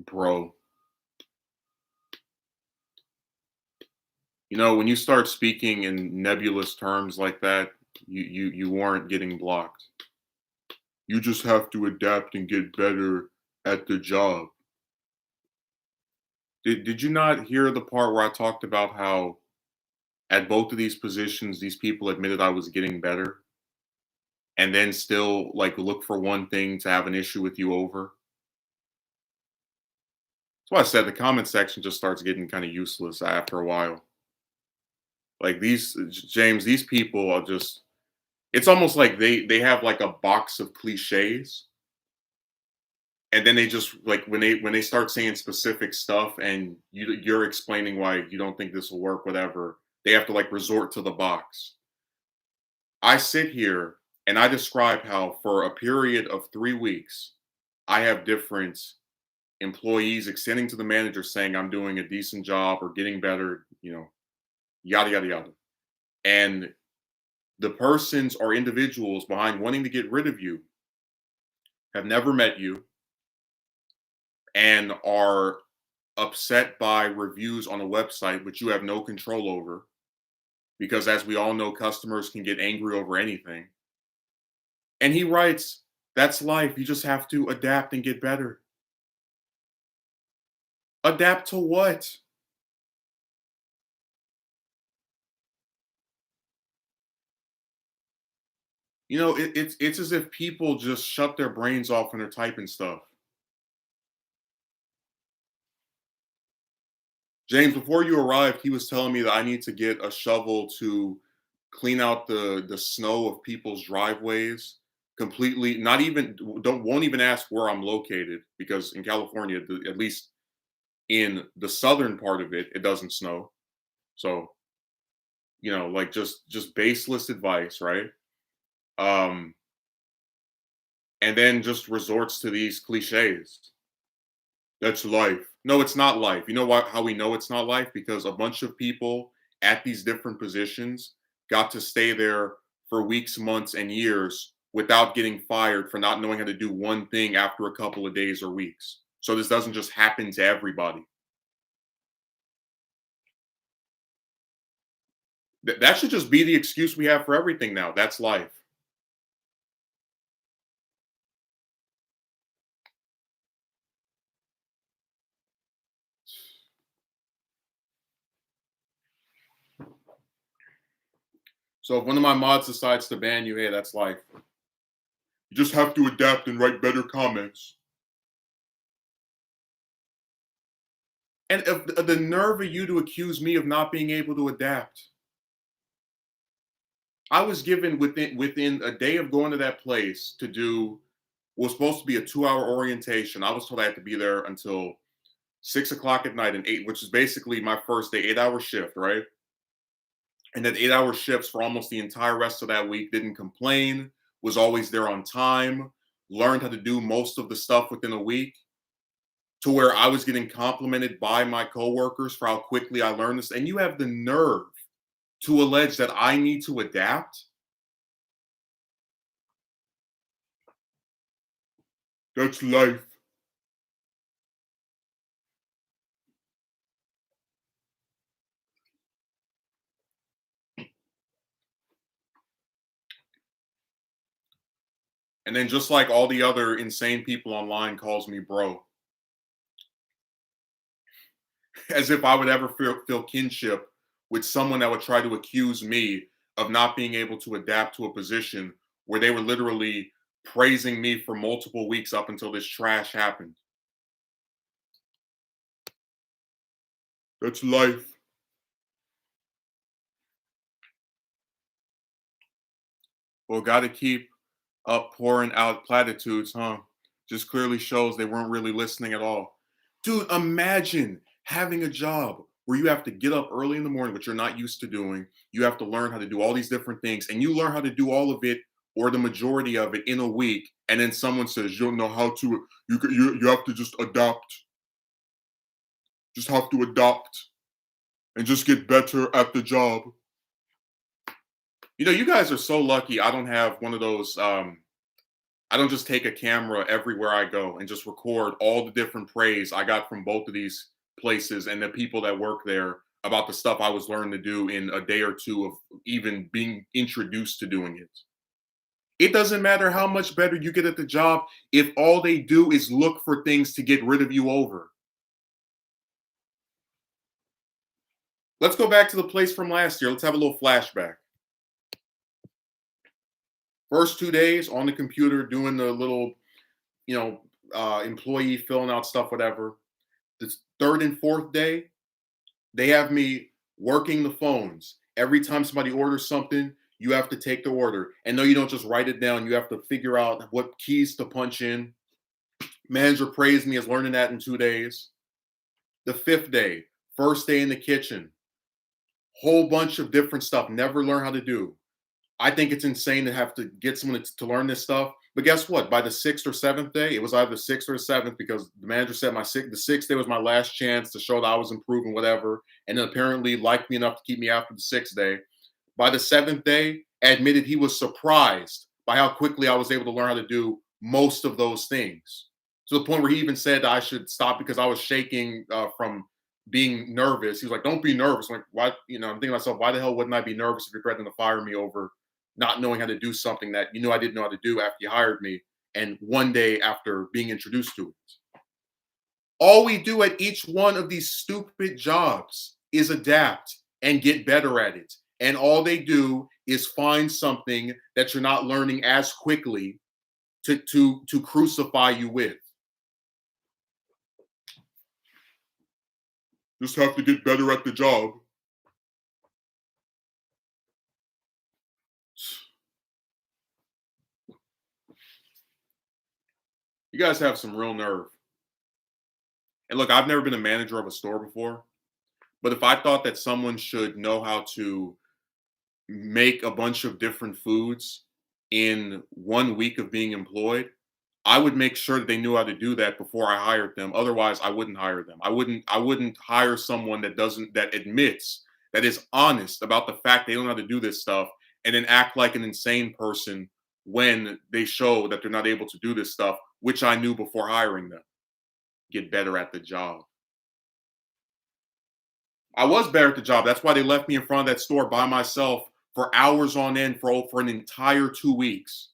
A: Bro, when you start speaking in nebulous terms like that, you weren't getting blocked. You just have to adapt and get better at the job. Did you not hear the part where I talked about how at both of these positions, these people admitted I was getting better and then still like look for one thing to have an issue with you over? That's why I said the comment section just starts getting kind of useless after a while. Like James, these people are just it's almost like they have like a box of cliches and then they just like when they start saying specific stuff and you're explaining why you don't think this will work, whatever, they have to like resort to the box. I sit here and I describe how for a period of 3 weeks, I have different employees extending to the manager saying I'm doing a decent job or getting better, yada yada yada. And the persons or individuals behind wanting to get rid of you have never met you and are upset by reviews on a website which you have no control over because as we all know customers can get angry over anything. And he writes, that's life. You just have to adapt and get better. Adapt to what? It's as if people just shut their brains off when they're typing stuff. James, before you arrived, he was telling me that I need to get a shovel to clean out the snow of people's driveways completely. Not even don't won't even ask where I'm located because in California, at least in the southern part of it, it doesn't snow. So like just baseless advice, right? Um, and then just resorts to these cliches. That's life. No, it's not life. You know what? How we know it's not life? Because a bunch of people at these different positions got to stay there for weeks, months, and years without getting fired for not knowing how to do one thing after a couple of days or weeks. So this doesn't just happen to everybody. That should just be the excuse we have for everything now. That's life. So if one of my mods decides to ban you, hey, that's life. You just have to adapt and write better comments. And if the nerve of you to accuse me of not being able to adapt. I was given within a day of going to that place to do was supposed to be a 2 hour orientation. I was told I had to be there until 6 o'clock at night and eight, which is basically my first day, 8 hour shift, right? And that 8 hour shifts for almost the entire rest of that week, didn't complain, was always there on time, learned how to do most of the stuff within a week to where I was getting complimented by my coworkers for how quickly I learned this. And you have the nerve to allege that I need to adapt. That's life. And then just like all the other insane people online calls me bro, as if I would ever feel kinship with someone that would try to accuse me of not being able to adapt to a position where they were literally praising me for multiple weeks up until this trash happened. That's life. Well, got to keep up pouring out platitudes, huh? Just clearly shows they weren't really listening at all. Dude, imagine having a job where you have to get up early in the morning, which you're not used to doing. You have to learn how to do all these different things, and you learn how to do all of it or the majority of it in a week. And then someone says, "You don't know how to. You have to just adopt. Just have to adopt and just get better at the job." You guys are so lucky. I don't have one of those. I don't just take a camera everywhere I go and just record all the different praise I got from both of these places and the people that work there about the stuff I was learning to do in a day or two of even being introduced to doing it. It doesn't matter how much better you get at the job if all they do is look for things to get rid of you over. Let's go back to the place from last year. Let's have a little flashback. First 2 days on the computer doing the little, employee filling out stuff, whatever. The third and fourth day, they have me working the phones. Every time somebody orders something, you have to take the order. And no, you don't just write it down. You have to figure out what keys to punch in. Manager praised me as learning that in 2 days. The fifth day, first day in the kitchen, whole bunch of different stuff. Never learn how to do. I think it's insane to have to get someone to learn this stuff. But guess what? By the sixth or seventh day, it was either the sixth or the seventh because the manager said the sixth day was my last chance to show that I was improving, whatever. And then apparently liked me enough to keep me after the sixth day. By the seventh day, admitted he was surprised by how quickly I was able to learn how to do most of those things. To the point where he even said I should stop because I was shaking from being nervous. He was like, "Don't be nervous." I'm like, why? I'm thinking to myself, why the hell wouldn't I be nervous if you're threatening to fire me over not knowing how to do something that I didn't know how to do after you hired me, and one day after being introduced to it? All we do at each one of these stupid jobs is adapt and get better at it. And all they do is find something that you're not learning as quickly to crucify you with. Just have to get better at the job. You guys have some real nerve. And look, I've never been a manager of a store before, but if I thought that someone should know how to make a bunch of different foods in one week of being employed, I would make sure that they knew how to do that before I hired them. Otherwise, I wouldn't hire them. I wouldn't hire someone that admits, that is honest about the fact they don't know how to do this stuff, and then act like an insane person when they show that they're not able to do this stuff, which I knew before hiring them. Get better at the job. I was better at the job. That's why they left me in front of that store by myself for hours on end for an entire 2 weeks.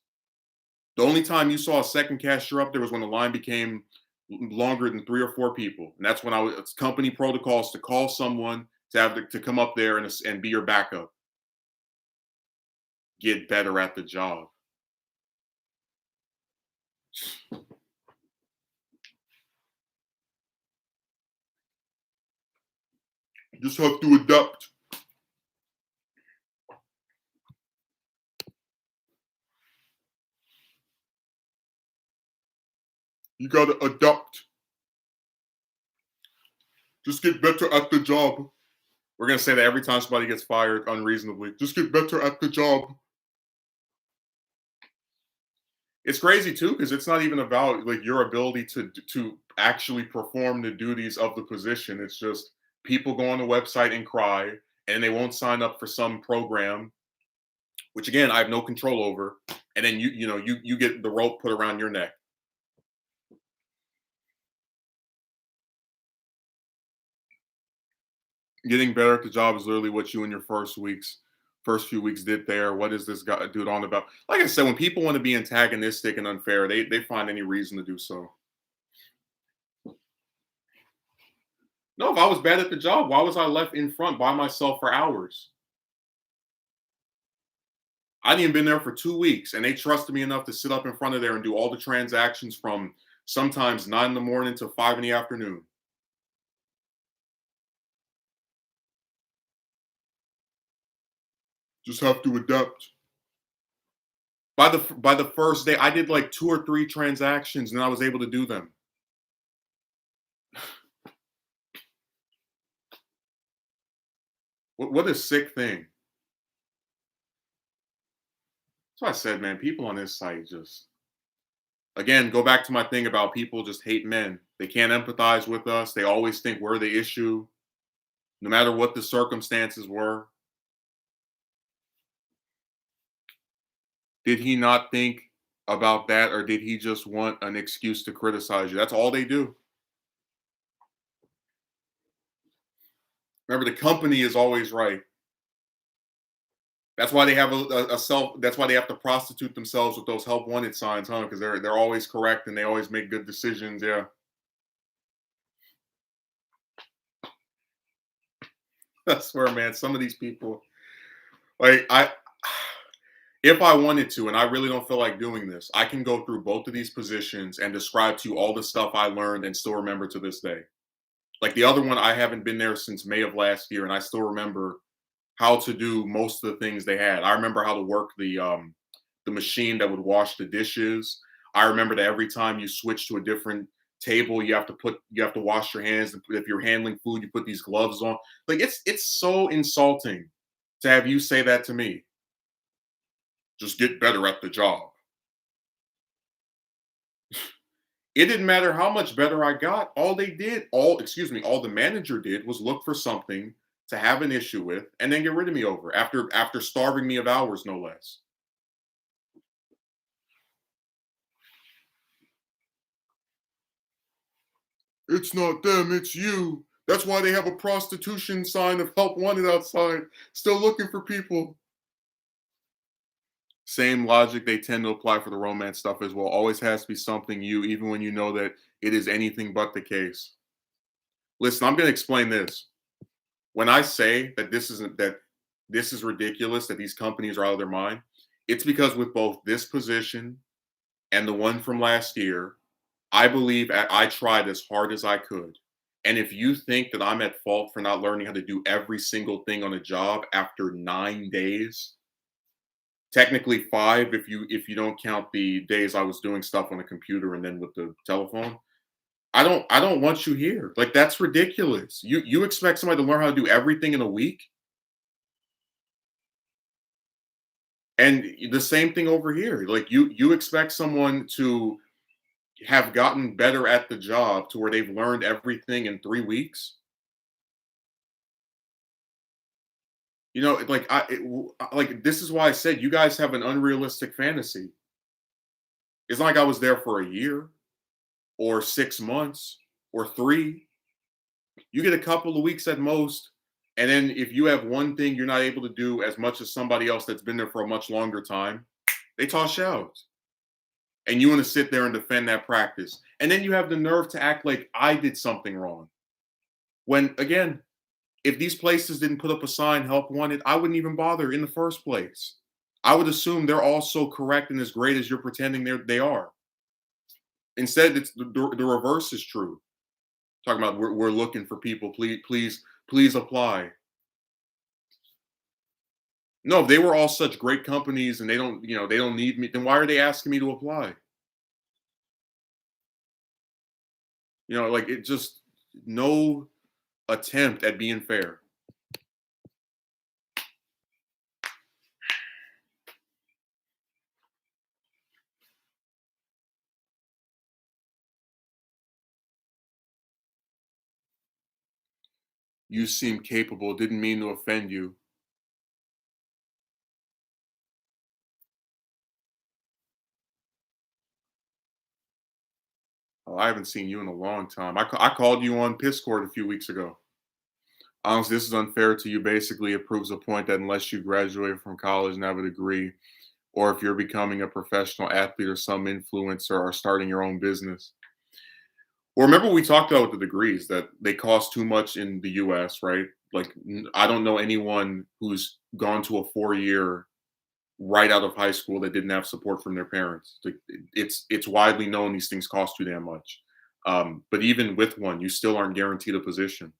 A: The only time you saw a second cashier up there was when the line became longer than 3 or 4 people, and that's when it's company protocols to call someone to come up there and be your backup. Get better at the job. You just have to adapt. You gotta adapt. Just get better at the job. We're gonna say that every time somebody gets fired unreasonably. Just get better at the job. It's crazy too, because it's not even about like your ability to actually perform the duties of the position. It's just people go on the website and cry, and they won't sign up for some program, which again I have no control over. And then you get the rope put around your neck. Getting better at the job is literally what you in your first few weeks did there. What is this guy dude on about? Like I said, when people want to be antagonistic and unfair, they find any reason to do so. No, if I was bad at the job, why was I left in front by myself for hours? I'd even been there for 2 weeks, and they trusted me enough to sit up in front of there and do all the transactions from sometimes 9 in the morning to 5 in the afternoon. Just have to adapt. By the first day, I did like 2 or 3 transactions, and I was able to do them. What a sick thing. So I said, man, people on this site just, again, go back to my thing about people just hate men. They can't empathize with us. They always think we're the issue, no matter what the circumstances were. Did he not think about that, or did he just want an excuse to criticize you? That's all they do. Remember, the company is always right. That's why they have a self. That's why they have to prostitute themselves with those help wanted signs, huh? Because they're always correct and they always make good decisions. Yeah, I swear, man. Some of these people, like if I wanted to, and I really don't feel like doing this, I can go through both of these positions and describe to you all the stuff I learned and still remember to this day. Like the other one, I haven't been there since May of last year, and I still remember how to do most of the things they had. I remember how to work the machine that would wash the dishes. I remember that every time you switch to a different table, you have to wash your hands. If you're handling food, you put these gloves on. Like it's so insulting to have you say that to me. Just get better at the job. It didn't matter how much better I got. All the manager did was look for something to have an issue with and then get rid of me over after starving me of hours, no less. It's not them, it's you. That's why they have a prostitution sign of help wanted outside, still looking for people. Same logic they tend to apply for the romance stuff as well. Always has to be something you, even when you know that it is anything but the case. Listen, I'm going to explain this. When I say that this is ridiculous, that these companies are out of their mind, it's because with both this position and the one from last year, I believe I tried as hard as I could. And if you think that I'm at fault for not learning how to do every single thing on a job after 9 days, technically five if you don't count the days I was doing stuff on the computer and then with the telephone. I don't want you here. Like that's ridiculous. You expect somebody to learn how to do everything in a week? And the same thing over here. Like you expect someone to have gotten better at the job to where they've learned everything in 3 weeks. Like like this is why I said you guys have an unrealistic fantasy. It's not like I was there for a year or 6 months or three. You get a couple of weeks at most. And then if you have one thing you're not able to do as much as somebody else that's been there for a much longer time, they toss you out. And you want to sit there and defend that practice. And then you have the nerve to act like I did something wrong. When again, if these places didn't put up a sign, help wanted, I wouldn't even bother in the first place. I would assume they're all so correct and as great as you're pretending they are. Instead, it's the reverse is true. Talking about we're looking for people. Please apply. No, if they were all such great companies and they don't need me, then why are they asking me to apply? Like it just no attempt at being fair. You seem capable. Didn't mean to offend you. Oh, I haven't seen you in a long time. I called you on Piscord a few weeks ago. Honestly, this is unfair to you. Basically, it proves a point that unless you graduate from college and have a degree, or if you're becoming a professional athlete or some influencer or starting your own business. Well, remember we talked about with the degrees that they cost too much in the US, right? Like, I don't know anyone who's gone to a 4 year right out of high school that didn't have support from their parents. Like, it's widely known these things cost too damn much. But even with one, you still aren't guaranteed a position.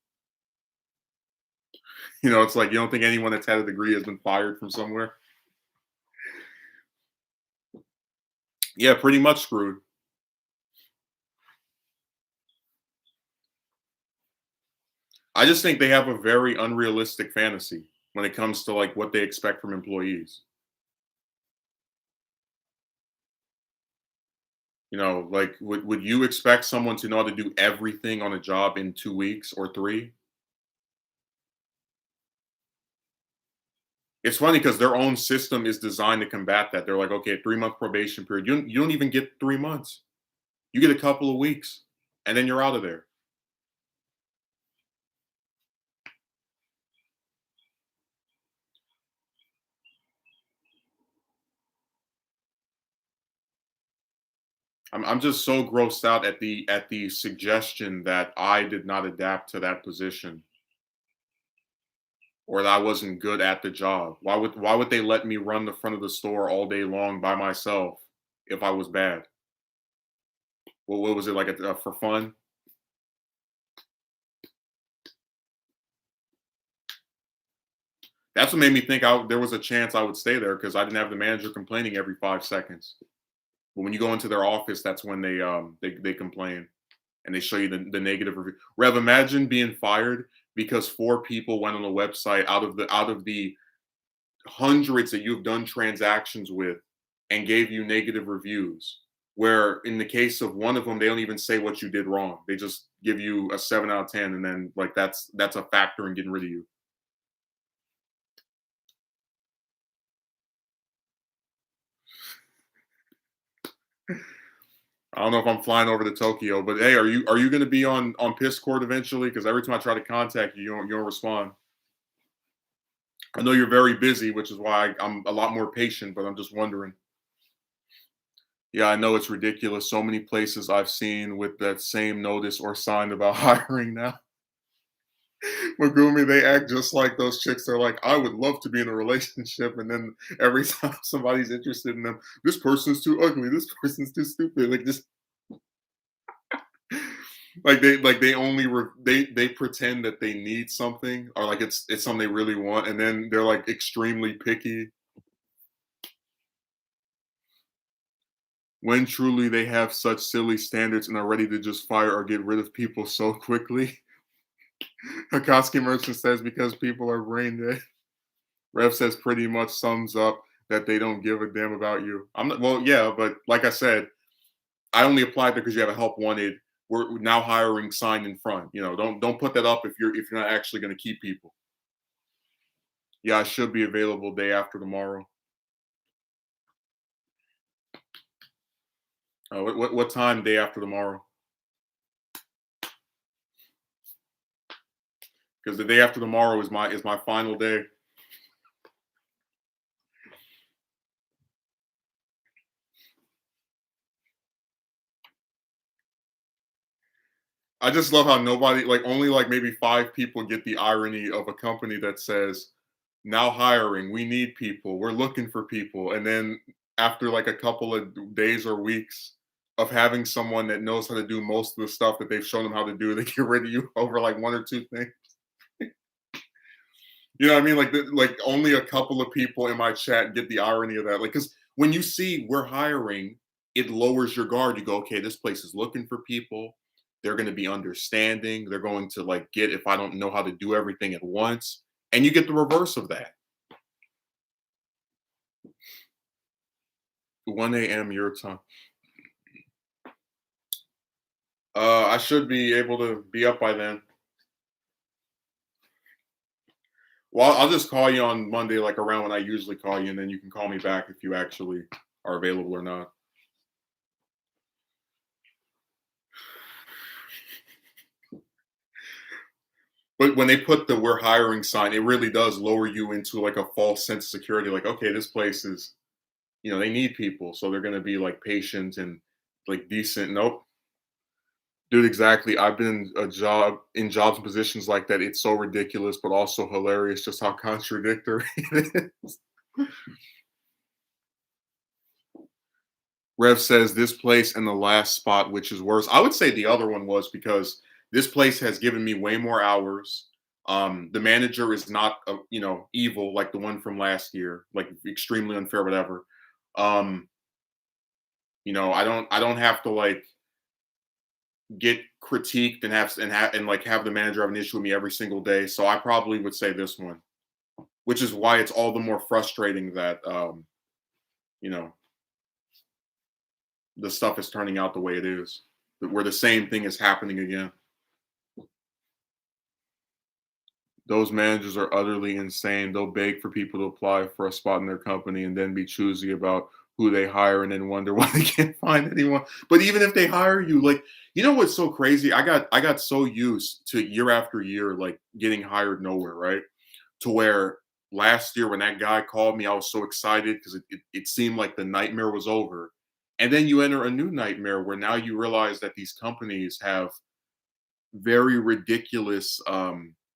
A: It's like you don't think anyone that's had a degree has been fired from somewhere. Yeah, pretty much screwed. I just think they have a very unrealistic fantasy when it comes to like what they expect from employees. Like would you expect someone to know how to do everything on a job in 2 weeks or three? It's funny because their own system is designed to combat that. They're like, okay, 3 month probation period. You don't even get 3 months. You get a couple of weeks, and then you're out of there. I'm just so grossed out at the suggestion that I did not adapt to that position or that I wasn't good at the job. Why would they let me run the front of the store all day long by myself if I was bad? What was it like for fun? That's what made me think there was a chance I would stay there because I didn't have the manager complaining every 5 seconds. But when you go into their office, that's when they complain and they show you the negative review. Rev, imagine being fired because four people went on a website out of the hundreds that you've done transactions with and gave you negative reviews. Where in the case of one of them, they don't even say what you did wrong. They just give you a 7 out of 10, and then like that's a factor in getting rid of you. I don't know if I'm flying over to Tokyo, but hey, are you going to be on Piscord eventually? Because every time I try to contact you, you don't respond. I know you're very busy, which is why I'm a lot more patient. But I'm just wondering. Yeah, I know it's ridiculous. So many places I've seen with that same notice or sign about hiring now. Magumi, they act just like those chicks. They're like, I would love to be in a relationship, and then every time somebody's interested in them, this person's too ugly. This person's too stupid. Like just like they only they pretend that they need something or like it's something they really want, and then they're like extremely picky when truly they have such silly standards and are ready to just fire or get rid of people so quickly. Akatsuki Merchant says because people are brain dead. Rev says pretty much sums up that they don't give a damn about you. I'm not, well, yeah, but like I said, I only applied there because you have a help wanted. We're now hiring sign in front. Don't put that up if you're not actually going to keep people. Yeah, I should be available day after tomorrow. What time day after tomorrow? Because the day after tomorrow is my final day. I just love how nobody, like, only like maybe 5 people get the irony of a company that says, now hiring, we need people, we're looking for people. And then after like a couple of days or weeks of having someone that knows how to do most of the stuff that they've shown them how to do, they get rid of you over like one or two things. You know what I mean? Like only a couple of people in my chat get the irony of that. Like, because when you see we're hiring, it lowers your guard. You go, okay, this place is looking for people. They're going to be understanding. They're going to like get if I don't know how to do everything at once, and you get the reverse of that. 1 a.m. your time. I should be able to be up by then. Well, I'll just call you on Monday, like around when I usually call you, and then you can call me back if you actually are available or not. But when they put the "we're hiring" sign, it really does lower you into like a false sense of security. Like, okay, this place is, they need people, so they're gonna be like patient and like decent. Nope, dude, exactly. I've been in jobs and positions like that. It's so ridiculous, but also hilarious, just how contradictory it is. Rev says this place and the last spot, which is worse. I would say the other one was because this place has given me way more hours. The manager is not, evil like the one from last year, like extremely unfair, whatever. Um, I don't have to like get critiqued and like have the manager have an issue with me every single day. So I probably would say this one, which is why it's all the more frustrating that you know the stuff is turning out the way it is, where the same thing is happening again. Those managers are utterly insane. They'll beg for people to apply for a spot in their company and then be choosy about who they hire and then wonder why they can't find anyone. But even if they hire you, like, what's so crazy? I got so used to year after year like getting hired nowhere, right? To where last year when that guy called me, I was so excited because it seemed like the nightmare was over. And then you enter a new nightmare where now you realize that these companies have very ridiculous,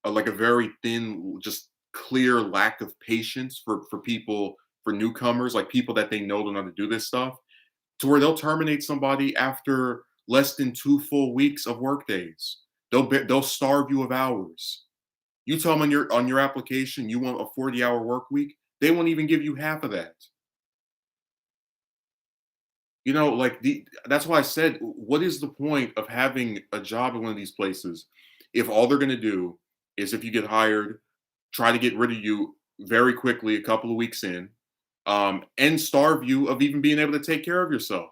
A: like a very thin, just clear lack of patience for people, for newcomers, like people that they know don't know how to do this stuff, to where they'll terminate somebody after less than 2 full weeks of work days. They'll starve you of hours. You tell them on your application you want a 40-hour work week, they won't even give you half of that. Like that's why I said, what is the point of having a job at one of these places if all they're going to do is, if you get hired, try to get rid of you very quickly, a couple of weeks in, and starve you of even being able to take care of yourself.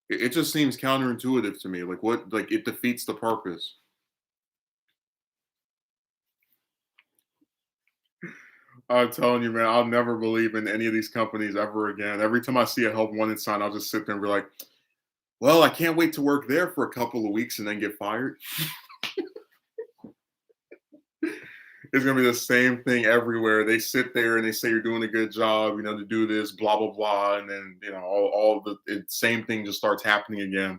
A: It just seems counterintuitive to me. Like what? Like it defeats the purpose. I'm telling you, man, I'll never believe in any of these companies ever again. Every time I see a help wanted sign, I'll just sit there and be like, well, I can't wait to work there for a couple of weeks and then get fired. It's gonna be the same thing everywhere. They sit there and they say you're doing a good job, to do this, blah blah blah, and then all the same thing just starts happening again.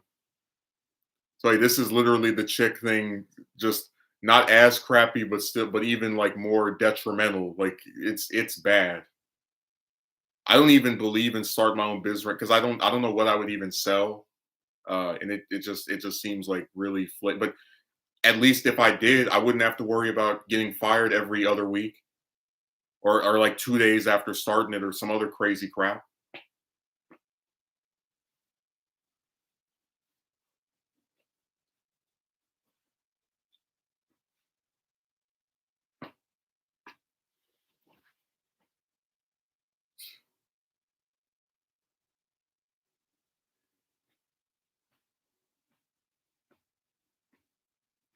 A: So like, this is literally the chick thing, just not as crappy, but still, but even like more detrimental. Like it's bad. I don't even believe in start my own business because I don't know what I would even sell, and it just seems like really But at least if I did, I wouldn't have to worry about getting fired every other week or like 2 days after starting it or some other crazy crap.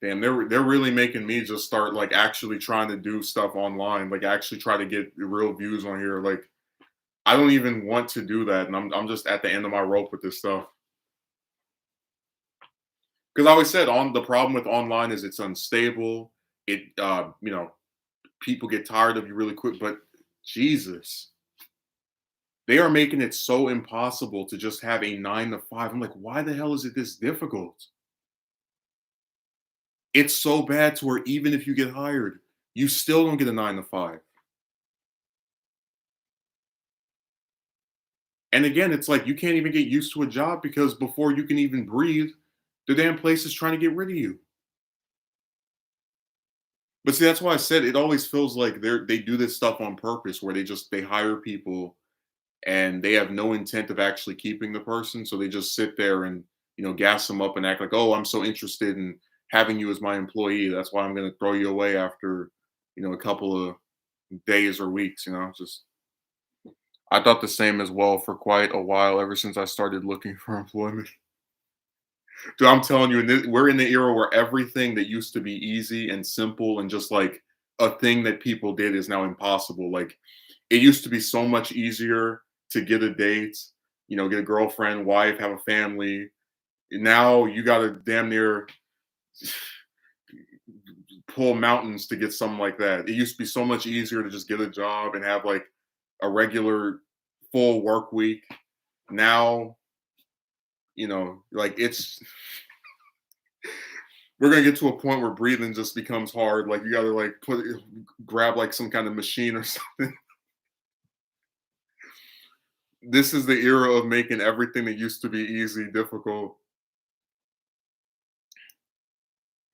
A: Damn, they're really making me just start like actually trying to do stuff online, like actually try to get real views on here. Like I don't even want to do that, and I'm just at the end of my rope with this stuff. Because I always said on the problem with online is it's unstable. People get tired of you really quick. But Jesus, they are making it so impossible to just have a 9 to 5. I'm like, why the hell is it this difficult? It's so bad to where even if you get hired, you still don't get a 9 to 5. And again, it's like you can't even get used to a job because before you can even breathe, the damn place is trying to get rid of you. But see, that's why I said it always feels like they do this stuff on purpose where they hire people and they have no intent of actually keeping the person. So they just sit there and gas them up and act like, oh, I'm so interested in having you as my employee. That's why I'm gonna throw you away after, a couple of days or weeks, just I thought the same as well for quite a while ever since I started looking for employment. Dude, I'm telling you, we're in the era where everything that used to be easy and simple and just like a thing that people did is now impossible. Like it used to be so much easier to get a date, get a girlfriend, wife, have a family. Now you got to damn near pull mountains to get something like that. It used to be so much easier to just get a job and have like a regular full work week. Now, like we're gonna get to a point where breathing just becomes hard. Like you gotta like grab like some kind of machine or something. This is the era of making everything that used to be easy difficult.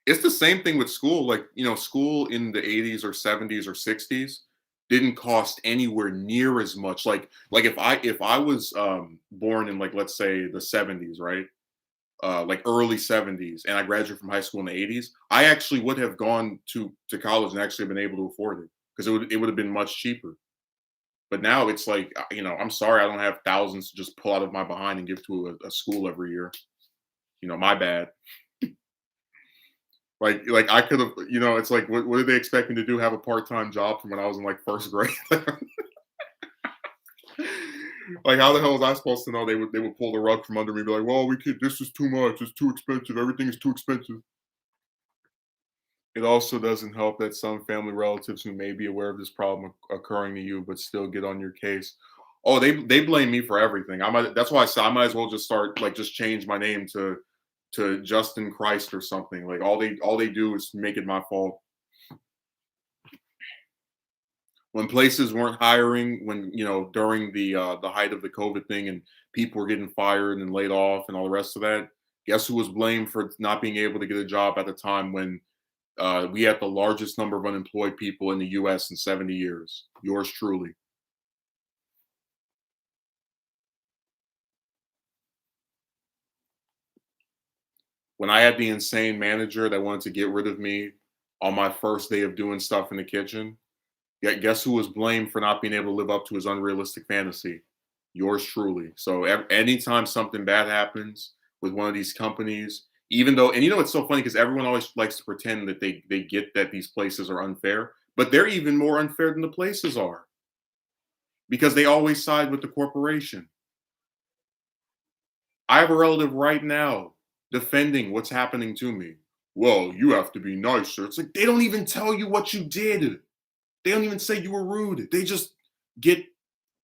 A: It's the same thing with school. Like, school in the 80s or 70s or 60s didn't cost anywhere near as much. Like if I was born in like let's say the 70s, right? Like early 70s and I graduated from high school in the 80s, I actually would have gone to college and actually been able to afford it because it would have been much cheaper. But now it's like, I'm sorry, I don't have thousands to just pull out of my behind and give to a school every year. My bad. Like I could have, it's like, what did they expect me to do? Have a part-time job from when I was in like first grade? Like, how the hell was I supposed to know they would pull the rug from under me, be like, well, we could. This is too much. It's too expensive. Everything is too expensive. It also doesn't help that some family relatives who may be aware of this problem occurring to you, but still get on your case. Oh, they blame me for everything. That's why I said I might as well just start like just change my name to Justin Christ or something. Like all they do is make it my fault. When places weren't hiring, when during the height of the COVID thing, and people were getting fired and laid off and all the rest of that, guess who was blamed for not being able to get a job at the time when we had the largest number of unemployed people in the U.S. in 70 years? Yours truly. When I had the insane manager that wanted to get rid of me on my first day of doing stuff in the kitchen, guess who was blamed for not being able to live up to his unrealistic fantasy? Yours truly. So anytime something bad happens with one of these companies, even though, and it's so funny because everyone always likes to pretend that they get that these places are unfair, but they're even more unfair than the places are because they always side with the corporation. I have a relative right now defending what's happening to me. Well, you have to be nicer. It's like they don't even tell you what you did. They don't even say you were rude. They just get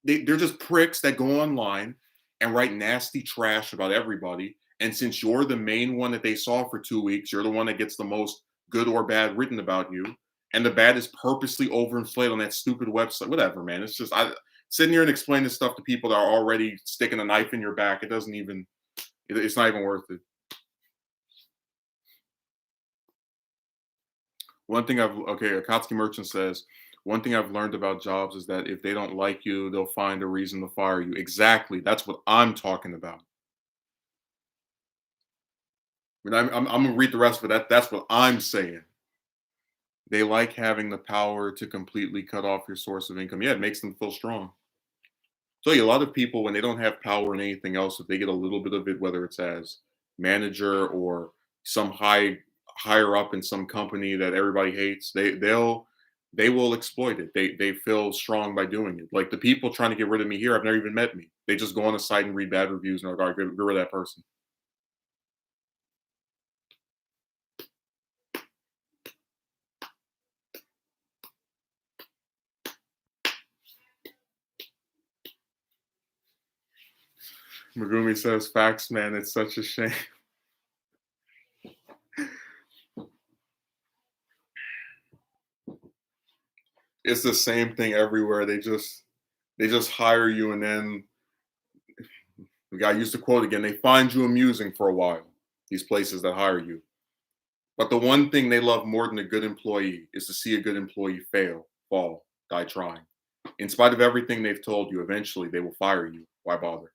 A: they're just pricks that go online and write nasty trash about everybody. And since you're the main one that they saw for 2 weeks, you're the one that gets the most good or bad written about you. And the bad is purposely overinflated on that stupid website. Whatever, man. It's just I sitting here and explain this stuff to people that are already sticking a knife in your back. It's not even worth it. One thing Akatsuki Merchant says, one thing I've learned about jobs is that if they don't like you, they'll find a reason to fire you. Exactly. That's what I'm talking about. I mean, I'm gonna read the rest of it. That's what I'm saying. They like having the power to completely cut off your source of income. Yeah, it makes them feel strong. So yeah, a lot of people when they don't have power in anything else, if they get a little bit of it, whether it's as manager or some higher up in some company that everybody hates, they will exploit it. They feel strong by doing it. Like the people trying to get rid of me here, I've never even met me. They just go on the site and read bad reviews and are like, get rid of that person. Megumi says, "Facts, man. It's such a shame." It's the same thing everywhere. They just hire you, and then we got to use the quote again. They find you amusing for a while. These places that hire you, but the one thing they love more than a good employee is to see a good employee fail, fall, die trying. In spite of everything they've told you, eventually they will fire you. Why bother?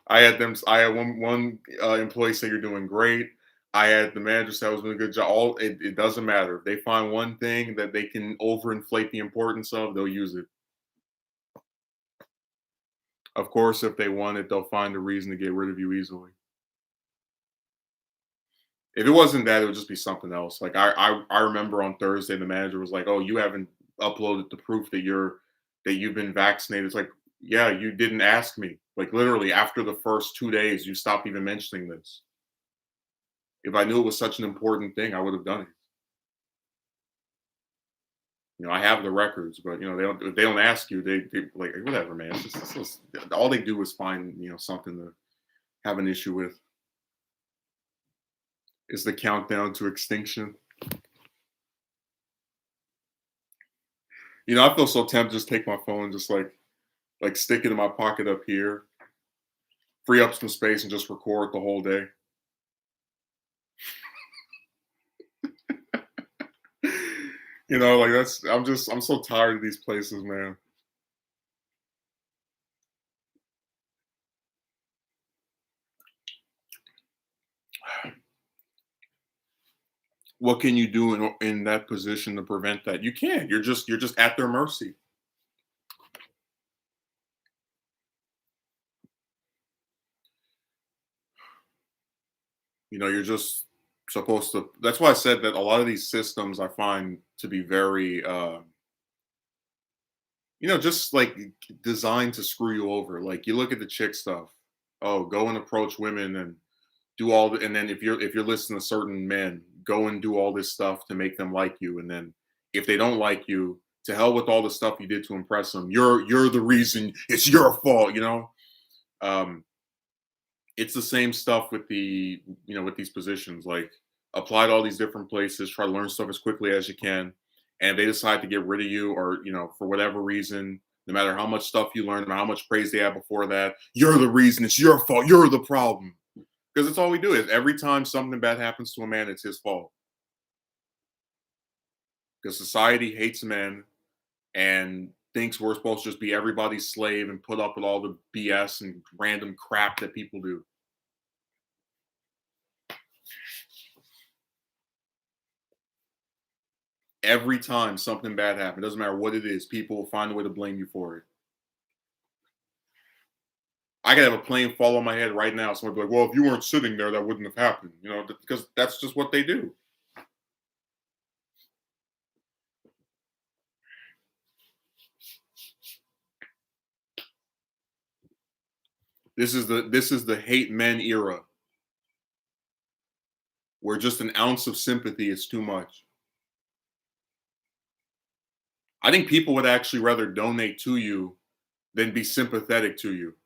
A: I had one employee say you're doing great. I had the manager say I was doing a good job. It doesn't matter. If they find one thing that they can overinflate the importance of, they'll use it. Of course, if they want it, they'll find a reason to get rid of you easily. If it wasn't that, it would just be something else. Like I remember on Thursday, the manager was like, "Oh, you haven't uploaded the proof that you've been vaccinated." It's like, yeah, you didn't ask me. Like literally, after the first 2 days, you stopped even mentioning this. If I knew it was such an important thing, I would have done it. I have the records, but they don't ask you. They like whatever, man. All they do is find something to have an issue with. Is the countdown to extinction. I feel so tempted to just take my phone, just like stick it in my pocket up here, free up some space, and just record the whole day. Like I'm so tired of these places, man. What can you do in that position to prevent that? You can't. You're just at their mercy. You're just supposed to. That's why I said that a lot of these systems I find to be very, just like designed to screw you over. Like you look at the chick stuff. Oh, go and approach women and do all the, and then if you're listening to certain men, go and do all this stuff to make them like you, and then if they don't like you, to hell with all the stuff you did to impress them. You're the reason. It's your fault. Um, it's the same stuff with with these positions. Like apply to all these different places, try to learn stuff as quickly as you can, and if they decide to get rid of you, or for whatever reason, no matter how much stuff you learned or how much praise they had before that, you're the reason. It's your fault. You're the problem. Because it's all we do is every time something bad happens to a man, it's his fault. Because society hates men and thinks we're supposed to just be everybody's slave and put up with all the BS and random crap that people do. Every time something bad happens, doesn't matter what it is, people will find a way to blame you for it. I could have a plane fall on my head right now. Someone would be like, "Well, if you weren't sitting there, that wouldn't have happened." Because that's just what they do. This is the hate men era, where just an ounce of sympathy is too much. I think people would actually rather donate to you than be sympathetic to you.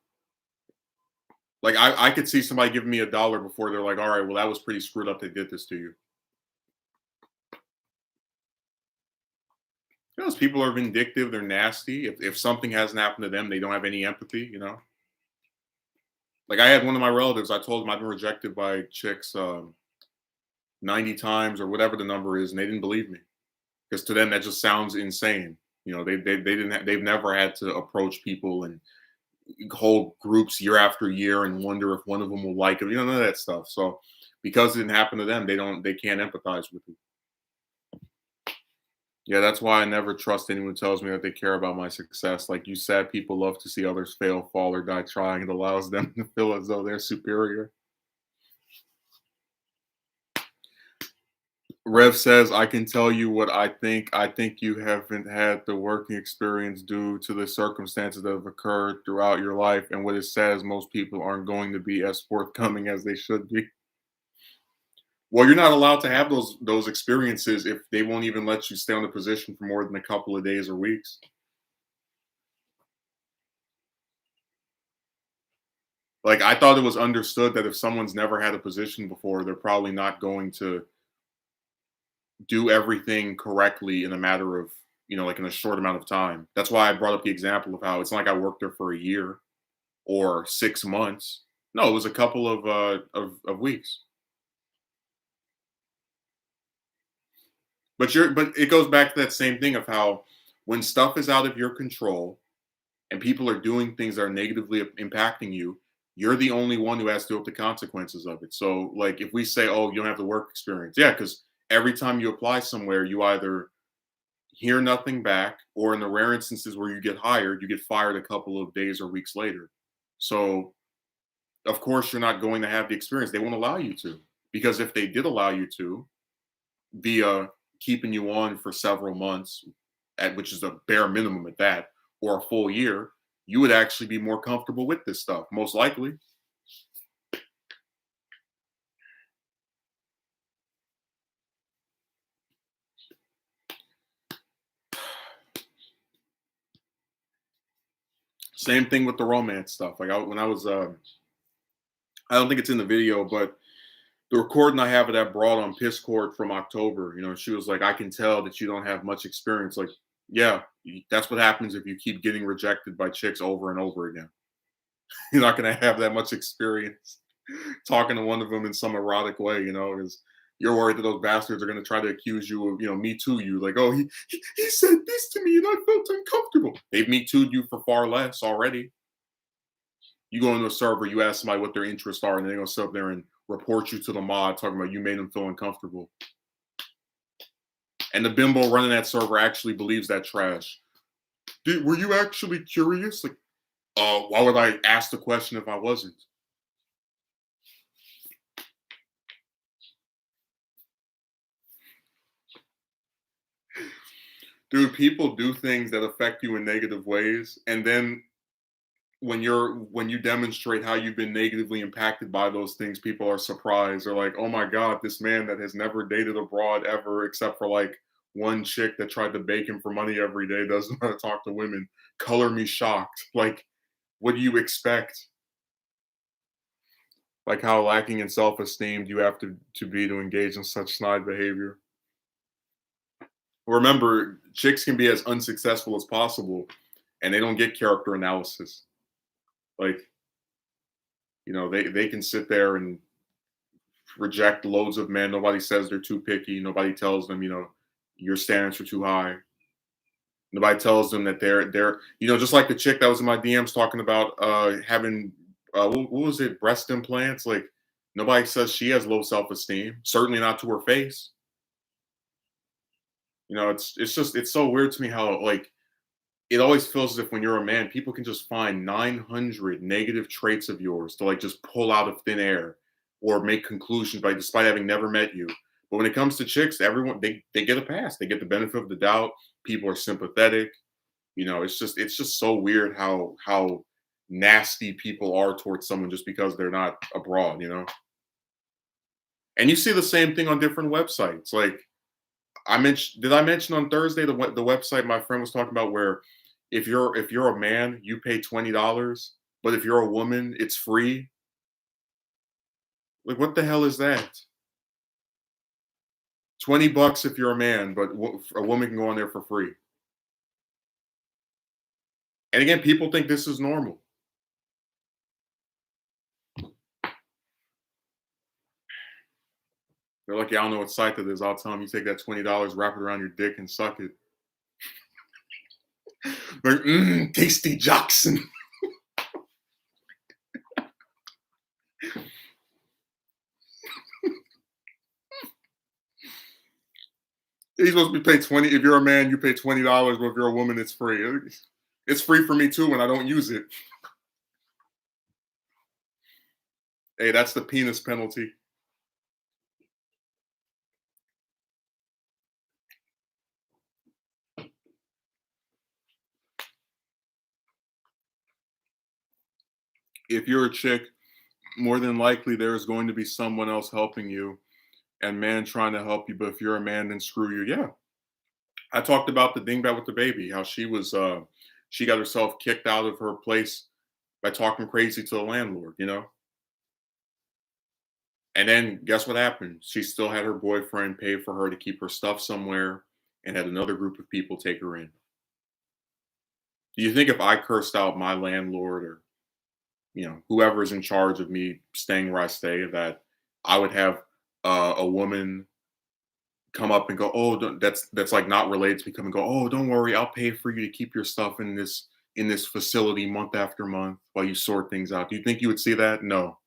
A: Like I could see somebody giving me $1 before they're like, "All right, well, that was pretty screwed up. They did this to you." Those people are vindictive. They're nasty. If something hasn't happened to them, they don't have any empathy. Like I had one of my relatives. I told him I've been rejected by chicks 90 times or whatever the number is, and they didn't believe me because to them that just sounds insane. They didn't. They've never had to approach people and hold groups year after year and wonder if one of them will like them. None of that stuff. So because it didn't happen to them, they can't empathize with you. Yeah, that's why I never trust anyone who tells me that they care about my success. Like you said, people love to see others fail, fall, or die trying. It allows them to feel as though they're superior. Rev says, I can tell you what I think. I think you haven't had the working experience due to the circumstances that have occurred throughout your life. And what it says, most people aren't going to be as forthcoming as they should be. Well, you're not allowed to have those experiences if they won't even let you stay on the position for more than a couple of days or weeks. Like I thought it was understood that if someone's never had a position before, they're probably not going to do everything correctly in a matter of, like in a short amount of time. That's why I brought up the example of how it's not like I worked there for a year or 6 months. No, it was a couple of weeks. But it goes back to that same thing of how when stuff is out of your control and people are doing things that are negatively impacting you, you're the only one who has to deal with the consequences of it. So, like, if we say, "Oh, you don't have the work experience," yeah, because every time you apply somewhere, you either hear nothing back, or in the rare instances where you get hired, you get fired a couple of days or weeks later. So, of course, you're not going to have the experience. They won't allow you to, because if they did allow you to, via keeping you on for several months, at which is a bare minimum at that, or a full year, you would actually be more comfortable with this stuff, most likely. Same thing with the romance stuff. Like when I was, I don't think it's in the video, but the recording I have of that broad on Piscord from October, she was like, I can tell that you don't have much experience. Like, yeah, that's what happens if you keep getting rejected by chicks over and over again. You're not going to have that much experience talking to one of them in some erotic way, because you're worried that those bastards are going to try to accuse you of, me too you. Like, oh, he said this to me and I felt uncomfortable. They've me too'd you for far less already. You go into a server, you ask somebody what their interests are, and they're going to sit up there and report you to the mod talking about you made them feel uncomfortable. And the bimbo running that server actually believes that trash. Were you actually curious? Like, why would I ask the question if I wasn't? Dude, people do things that affect you in negative ways, and then when you demonstrate how you've been negatively impacted by those things, people are surprised. They're like, "Oh my god, this man that has never dated abroad ever, except for like one chick that tried to bake him for money every day, doesn't know how to talk to women." Color me shocked. Like, what do you expect? Like how lacking in self-esteem do you have to be to engage in such snide behavior? Remember, chicks can be as unsuccessful as possible, and they don't get character analysis. Like, they can sit there and reject loads of men. Nobody says they're too picky. Nobody tells them, your standards are too high. Nobody tells them that they're just like the chick that was in my DMs talking about having what was it, breast implants. Like nobody says she has low self-esteem. Certainly not to her face. It's so weird to me how like it always feels as if when you're a man, people can just find 900 negative traits of yours to like just pull out of thin air or make conclusions by despite having never met you. But when it comes to chicks, everyone they get a pass. They get the benefit of the doubt. People are sympathetic. It's just so weird how nasty people are towards someone just because they're not abroad. And you see the same thing on different websites. Like did I mention on Thursday the website my friend was talking about where if you're a man, you pay $20, but if you're a woman, it's free. Like what the hell is that? $20 if you're a man, but a woman can go on there for free. And again, people think this is normal. They're like, yeah, I don't know what site that is. I'll tell them you take that $20, wrap it around your dick, and suck it. Like, tasty Jackson. He's supposed to be paid 20. If you're a man, you pay $20, but if you're a woman, it's free. It's free for me too when I don't use it. Hey, that's the penis penalty. If you're a chick, more than likely there is going to be someone else helping you and man trying to help you. But if you're a man, then screw you. Yeah. I talked about the dingbat with the baby, how she got herself kicked out of her place by talking crazy to the landlord, you know? And then guess what happened? She still had her boyfriend pay for her to keep her stuff somewhere and had another group of people take her in. Do you think if I cursed out my landlord or, whoever is in charge of me staying where I stay, that I would have a woman come up and go, "Oh, that's like not related to me." Come and go, "Oh, don't worry, I'll pay for you to keep your stuff in this facility month after month while you sort things out." Do you think you would see that? No.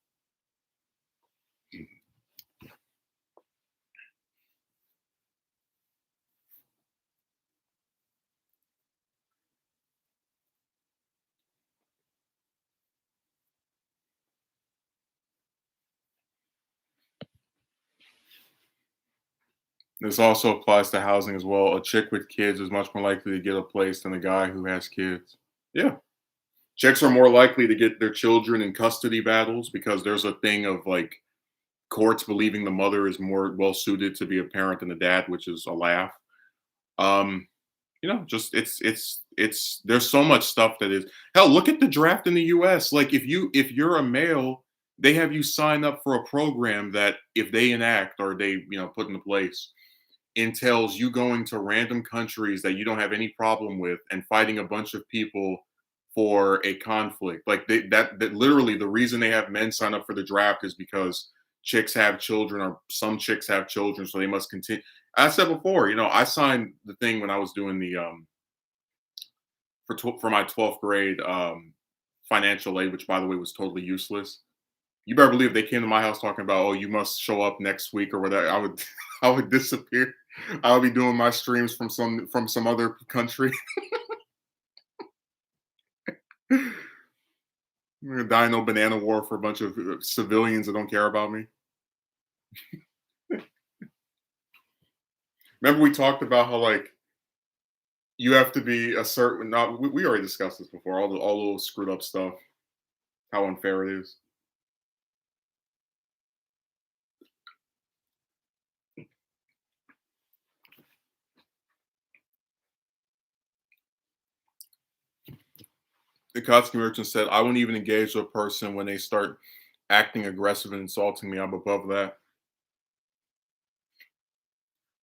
A: This also applies to housing as well. A chick with kids is much more likely to get a place than a guy who has kids. Yeah. Chicks are more likely to get their children in custody battles because there's a thing of like courts believing the mother is more well suited to be a parent than the dad, which is a laugh. Um, just it's there's so much stuff that is hell. Look at the draft in the U.S. Like if you're a male, they have you sign up for a program that if they enact or they put into place entails you going to random countries that you don't have any problem with and fighting a bunch of people for a conflict. Like that literally the reason they have men sign up for the draft is because chicks have children or some chicks have children, so they must continue. I said before, I signed the thing when I was doing the for my 12th grade financial aid, which by the way was totally useless. You better believe they came to my house talking about, oh, you must show up next week or whatever. I would I would disappear. I would be doing my streams from some other country. I'm gonna die in no banana war for a bunch of civilians that don't care about me. Remember we talked about how like you have to be a certain. Not we already discussed this before. All the screwed up stuff. How unfair it is. The Kotsky merchant said, "I wouldn't even engage with a person when they start acting aggressive and insulting me. I'm above that."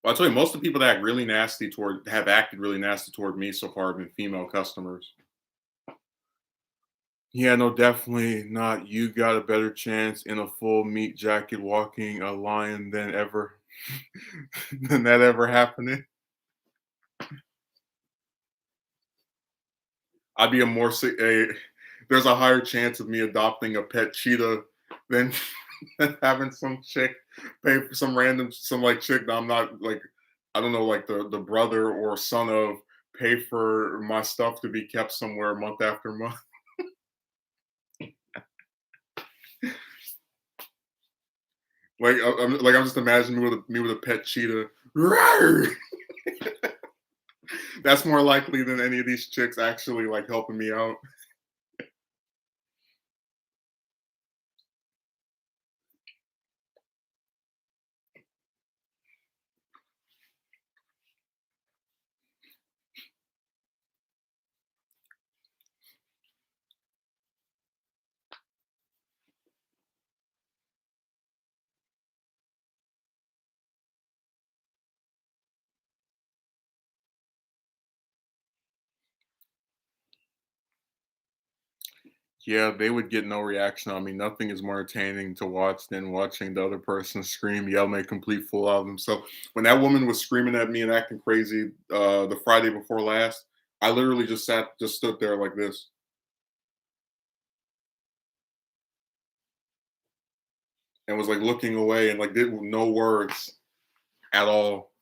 A: Well, I tell you, most of the people that act really nasty toward have acted really nasty toward me so far have been female customers. Yeah, no, definitely not. You got a better chance in a full meat jacket walking a lion than ever than that ever happening. I'd be a more there's a higher chance of me adopting a pet cheetah than, than having some chick pay for some like chick that I'm not like I don't know like the brother or son of pay for my stuff to be kept somewhere month after month. I'm just imagining me with a pet cheetah. Rawr! That's more likely than any of these chicks actually like helping me out. Yeah, they would get no reaction on me. Nothing is more entertaining to watch than watching the other person scream, yell, make complete fool out of themselves. When that woman was screaming at me and acting crazy the Friday before last, I literally just stood there like this and was like looking away and like did no words at all.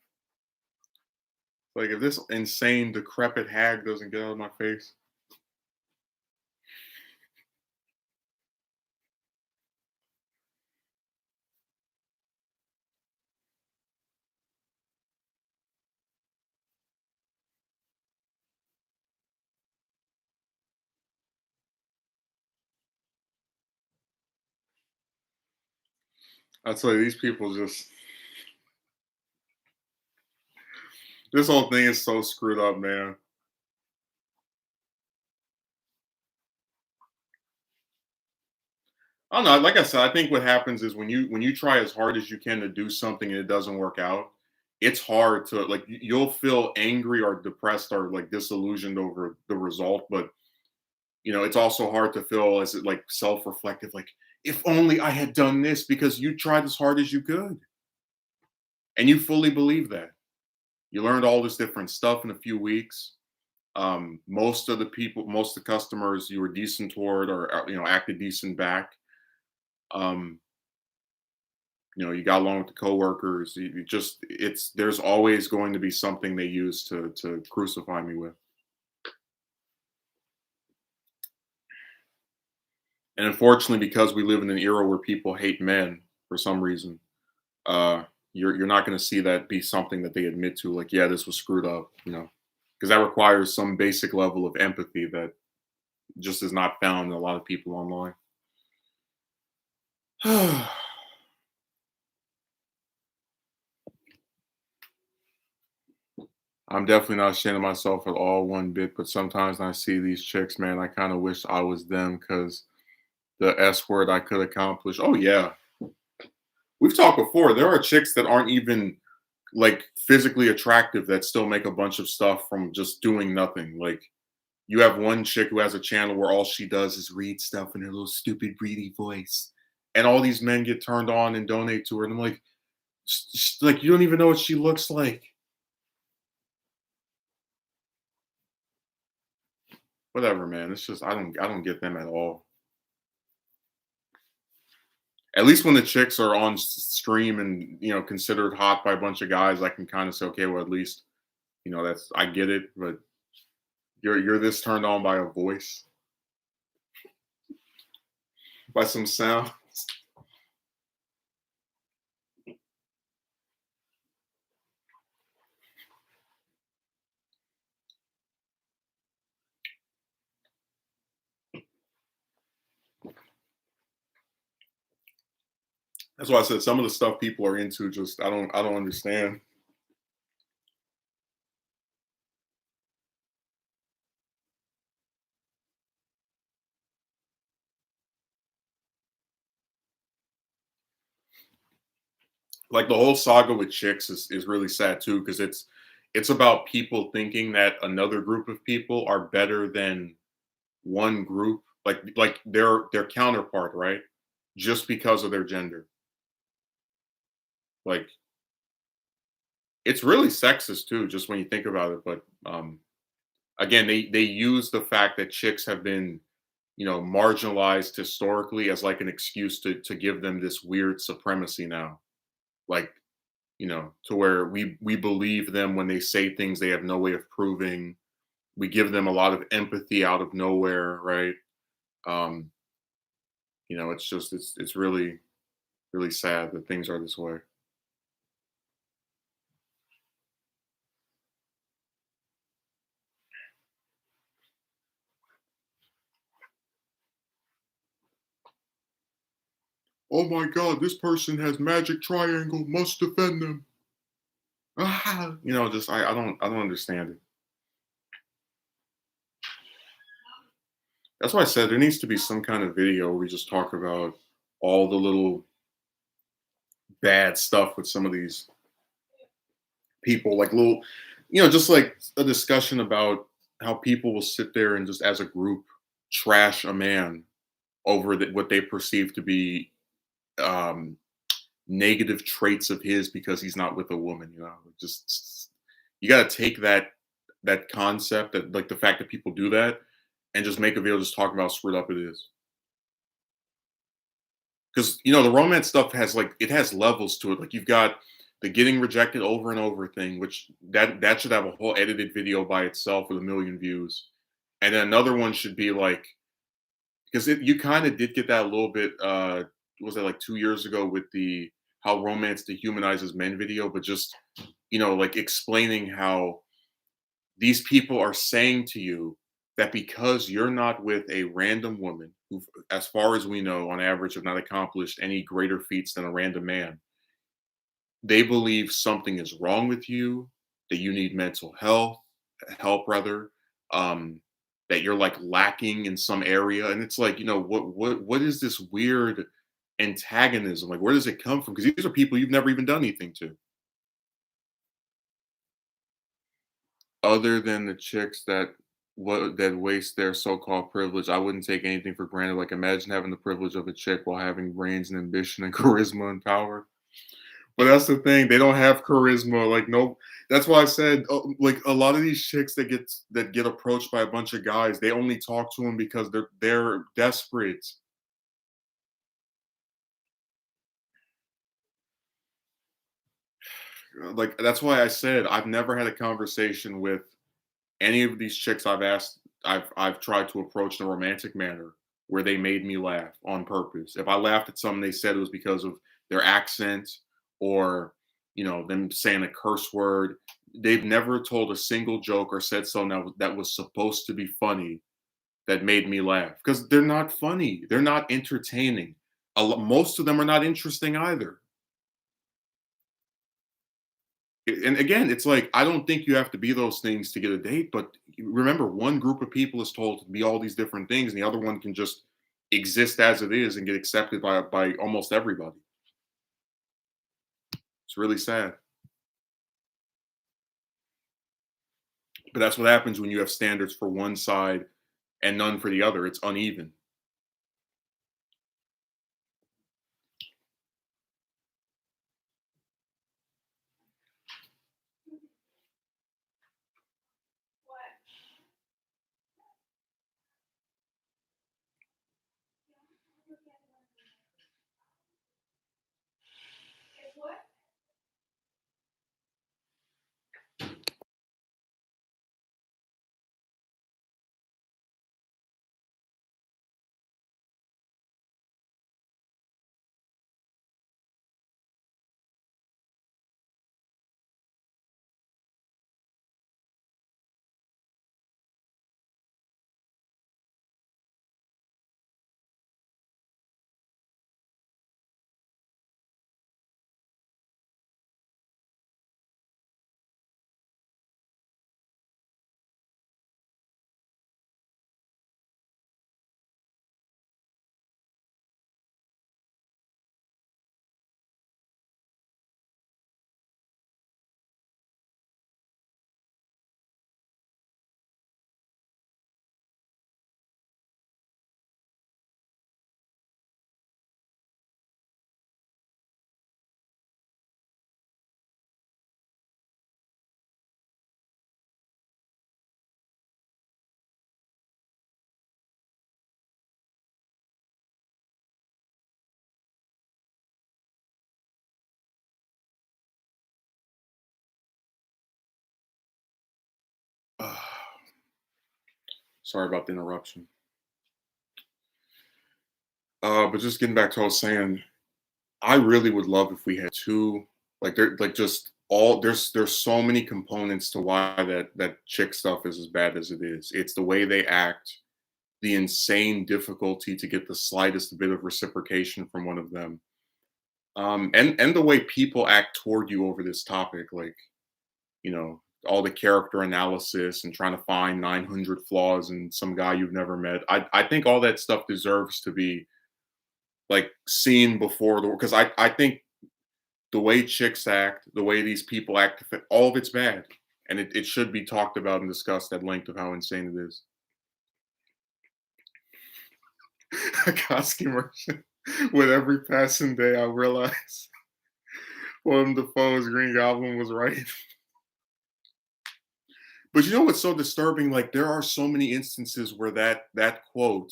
A: Like if this insane decrepit hag doesn't get out of my face. I tell you, these people just this whole thing is so screwed up, man. I don't know. Like I said, I think what happens is when you try as hard as you can to do something and it doesn't work out, it's hard to like you'll feel angry or depressed or like disillusioned over the result. But it's also hard to feel as it like self-reflective, like if only I had done this because you tried as hard as you could and you fully believe that. You learned all this different stuff in a few weeks. Most of the people, most of the customers you were decent toward or acted decent back. Um, you got along with the coworkers. You just it's there's always going to be something they use to crucify me with. And unfortunately, because we live in an era where people hate men for some reason, you're not going to see that be something that they admit to. Like, yeah, this was screwed up, because that requires some basic level of empathy that just is not found in a lot of people online. I'm definitely not ashamed of myself at all, one bit. But sometimes when I see these chicks, man, I kind of wish I was them because the S word I could accomplish. Oh yeah, we've talked before. There are chicks that aren't even like physically attractive that still make a bunch of stuff from just doing nothing. Like you have one chick who has a channel where all she does is read stuff in her little stupid reedy voice, and all these men get turned on and donate to her. And I'm like, like you don't even know what she looks like. Whatever, man. It's just I don't get them at all. At least when the chicks are on stream and considered hot by a bunch of guys, I can kind of say, okay, well at least that's I get it. But you're this turned on by a voice, by some sound. That's why I said some of the stuff people are into just I don't understand. Like the whole saga with chicks is really sad too because it's about people thinking that another group of people are better than one group, like their counterpart, right? Just because of their gender. Like it's really sexist too, just when you think about it. But again, they use the fact that chicks have been marginalized historically as like an excuse to give them this weird supremacy now. Like to where we believe them when they say things they have no way of proving. We give them a lot of empathy out of nowhere, right? Um, it's just it's really really sad that things are this way. Oh my God, this person has magic triangle. Must defend them. Ah, just I don't understand it. That's why I said there needs to be some kind of video where we just talk about all the little bad stuff with some of these people, like little, just like a discussion about how people will sit there and just as a group trash a man over what they perceive to be um, negative traits of his because he's not with a woman. Just you got to take that concept that like the fact that people do that and just make a video just talking about how screwed up it is. Because the romance stuff has like it has levels to it. Like you've got the getting rejected over and over thing, which that should have a whole edited video by itself with 1 million views. And then another one should be like, because you kind of did get that a little bit. Was that like 2 years ago with the how romance dehumanizes men video, but just like explaining how these people are saying to you that because you're not with a random woman who, as far as we know, on average, have not accomplished any greater feats than a random man, they believe something is wrong with you, that you need mental help rather, um, that you're like lacking in some area. And it's like, what is this weird antagonism? Like, where does it come from? Because these are people you've never even done anything to. Other than the chicks that waste their so-called privilege, I wouldn't take anything for granted. Like, imagine having the privilege of a chick while having brains and ambition and charisma and power. But that's the thing, they don't have charisma. Like, no, that's why I said, like, a lot of these chicks that get approached by a bunch of guys, they only talk to them because they're desperate. Like, that's why I said I've never had a conversation with any of these chicks I've tried to approach in a romantic manner where they made me laugh on purpose. If I laughed at something they said, it was because of their accent or them saying a curse word. They've never told a single joke or said something that was supposed to be funny that made me laugh, because they're not funny. They're not entertaining. Most of them are not interesting either. And again, it's like, I don't think you have to be those things to get a date, but remember, one group of people is told to be all these different things, and the other one can just exist as it is and get accepted by almost everybody. It's really sad. But that's what happens when you have standards for one side and none for the other. It's uneven. Sorry about the interruption. But just getting back to what I was saying, I really would love if we had two, like, there, like, just all there's so many components to why that chick stuff is as bad as it is. It's the way they act, the insane difficulty to get the slightest bit of reciprocation from one of them, and the way people act toward you over this topic, like, all the character analysis and trying to find 900 flaws in some guy you've never met. I think all that stuff deserves to be like seen before the, because I think the way chicks act, the way these people act, all of it's bad, and it should be talked about and discussed at length of how insane it is. Akatsuki merchant. With every passing day, I realize Willem Dafoe's Green Goblin was right. But you know what's so disturbing? Like, there are so many instances where that quote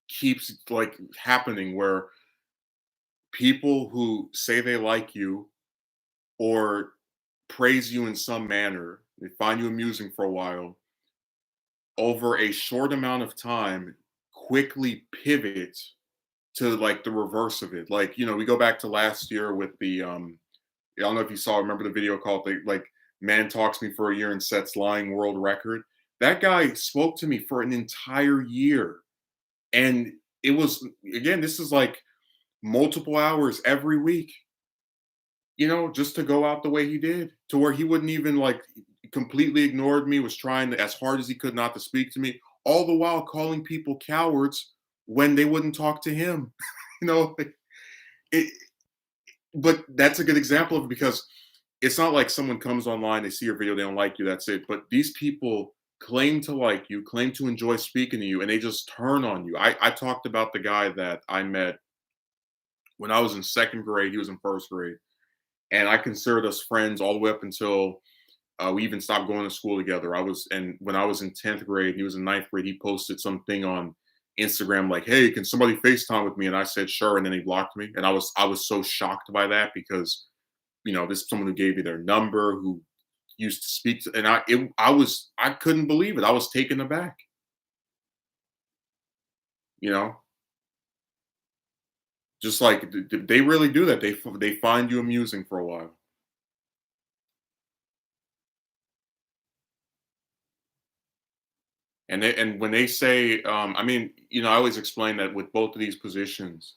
A: keeps like happening, where people who say they like you or praise you in some manner, they find you amusing for a while, over a short amount of time, quickly pivot to like the reverse of it. Like, we go back to last year with the I don't know if you saw, remember the video called like Man Talks Me for a Year and Sets Lying World Record? That guy spoke to me for an entire year. And it was, again, this is like multiple hours every week, just to go out the way he did, to where he wouldn't even like completely ignored me, was trying as hard as he could not to speak to me, all the while calling people cowards when they wouldn't talk to him. Like, it, but that's a good example of it, because it's not like someone comes online, they see your video, they don't like you, that's it. But these people claim to like you, claim to enjoy speaking to you, and they just turn on you. I talked about the guy that I met when I was in second grade, he was in first grade. And I considered us friends all the way up until we even stopped going to school together. And when I was in 10th grade, he was in ninth grade, he posted something on Instagram like, "Hey, can somebody FaceTime with me?" And I said, "Sure." And then he blocked me. And I was so shocked by that, because this is someone who gave me their number, who used to speak to, and I couldn't believe it. I was taken aback, you know, just like they really do that. They find you amusing for a while. And when they say, I mean, I always explain that with both of these positions,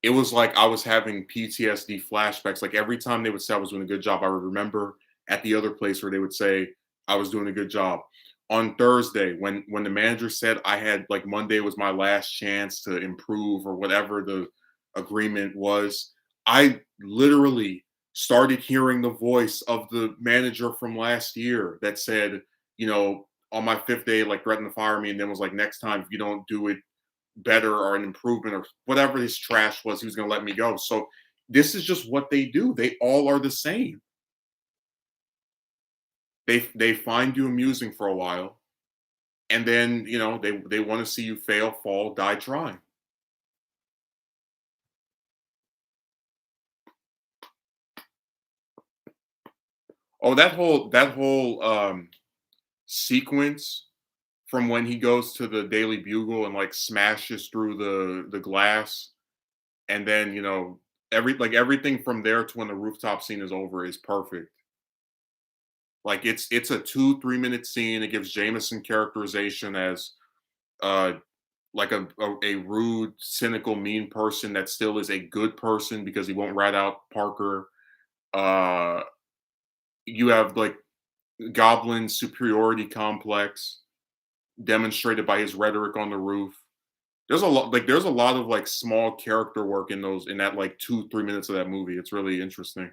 A: it was like I was having PTSD flashbacks. Like every time they would say I was doing a good job, I would remember at the other place where they would say I was doing a good job. On Thursday, when the manager said I had, like, Monday was my last chance to improve or whatever the agreement was, I literally started hearing the voice of the manager from last year that said, on my fifth day, like, threatened to fire me, and then was like, next time if you don't do it better or an improvement or whatever his trash was, he was going to let me go. So this is just what they do. They all are the same. They find you amusing for a while, and then they want to see you fail, fall, die trying. Oh, that whole sequence from when he goes to the Daily Bugle and like smashes through the glass, and then everything from there to when the rooftop scene is over is perfect. Like it's a 2-3 minute scene. It gives Jameson characterization as uh like a rude, cynical, mean person that still is a good person because he won't rat out Parker. Uh you have like Goblin's superiority complex demonstrated by his rhetoric on the roof. There's a lot of like small character work in that like 2-3 minutes of that movie. It's really interesting.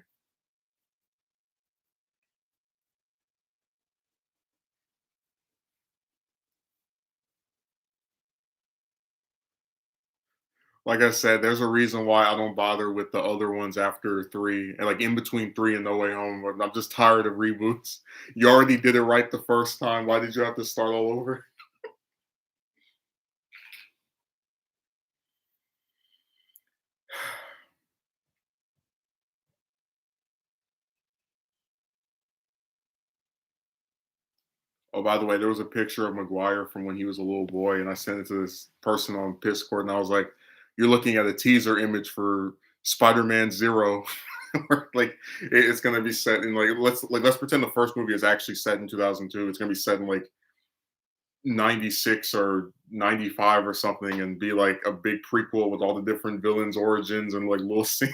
A: Like I said, there's a reason why I don't bother with the other ones after three, and like in between three and No Way Home. I'm just tired of reboots. You already did it right the first time. Why did you have to start all over? Oh, by the way, there was a picture of Maguire from when he was a little boy, and I sent it to this person on Discord, and I was like, "You're looking at a teaser image for Spider-Man Zero." Like it's gonna be set in let's pretend the first movie is actually set in 2002. It's gonna be set in like 96 or 95 or something, and be like a big prequel with all the different villains' origins and like little scenes.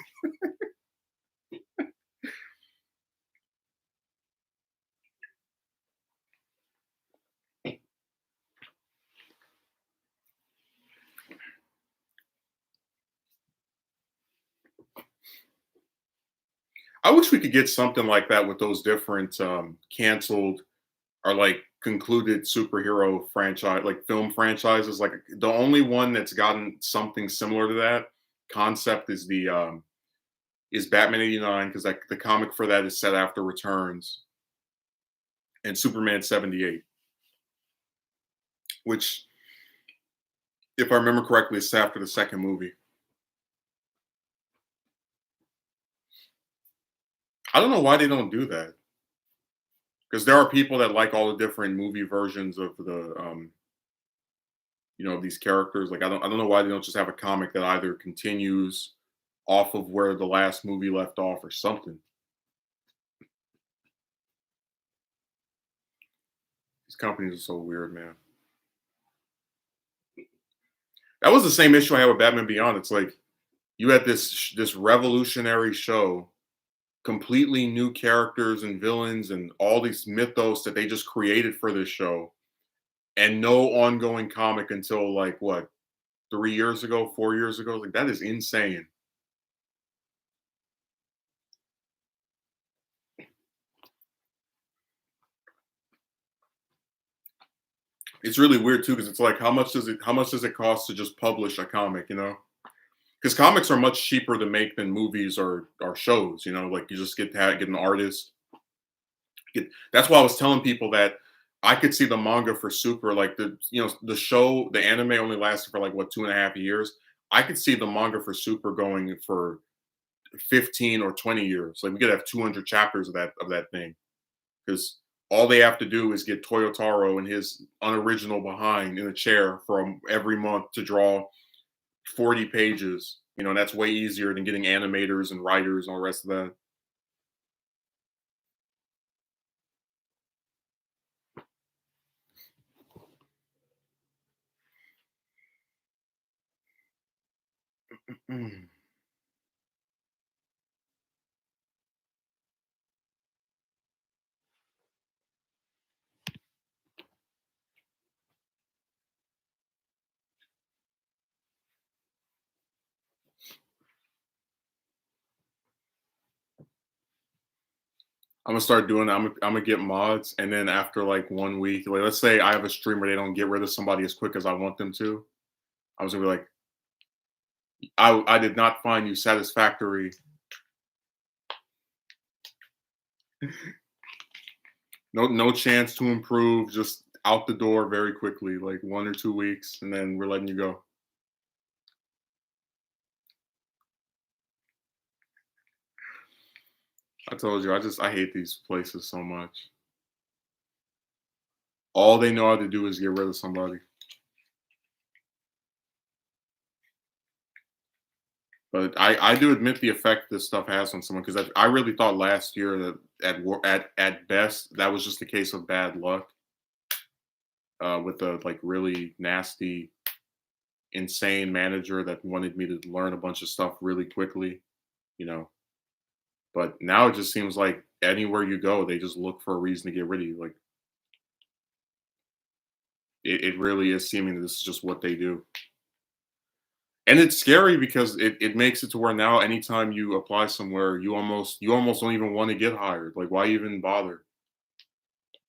A: I wish we could get something like that with those different canceled or like concluded superhero franchise, like film franchises. Like the only one that's gotten something similar to that concept is Batman '89, because like the comic for that is set after Returns, and Superman '78, which, if I remember correctly, is set after the second movie. I don't know why they don't do that, because there are people that like all the different movie versions of these characters. Like I don't know why they don't just have a comic that either continues off of where the last movie left off or something. These companies are so weird, man. That was the same issue I had with Batman Beyond. It's like you had this revolutionary show, completely new characters and villains and all these mythos that they just created for this show, and no ongoing comic until like what, 3 years ago, 4 years ago. Like that is insane. It's really weird too because it's like how much does it cost to just publish a comic? Because comics are much cheaper to make than movies or shows. Like you just get an artist. That's why I was telling people that I could see the manga for Super, like the show, the anime only lasted for like what, 2.5 years. I could see the manga for Super going for 15 or 20 years. Like we could have 200 chapters of that thing, because all they have to do is get Toyotaro and his unoriginal behind in a chair from every month to draw 40 pages. And that's way easier than getting animators and writers and all the rest of that. Mm. I'm gonna start doing that. I'm gonna get mods, and then after like 1 week, like let's say I have a streamer, they don't get rid of somebody as quick as I want them to. I was gonna be like, I did not find you satisfactory. No chance to improve. Just out the door very quickly, like 1 or 2 weeks, and then we're letting you go. I told you, I hate these places so much. All they know how to do is get rid of somebody. But I do admit the effect this stuff has on someone, because I really thought last year that at best that was just a case of bad luck, with a like really nasty, insane manager that wanted me to learn a bunch of stuff really quickly, you know. But now it just seems like anywhere you go, they just look for a reason to get rid of you. Like it really is seeming that this is just what they do. And it's scary because it makes it to where now anytime you apply somewhere, you almost don't even want to get hired. Like why even bother?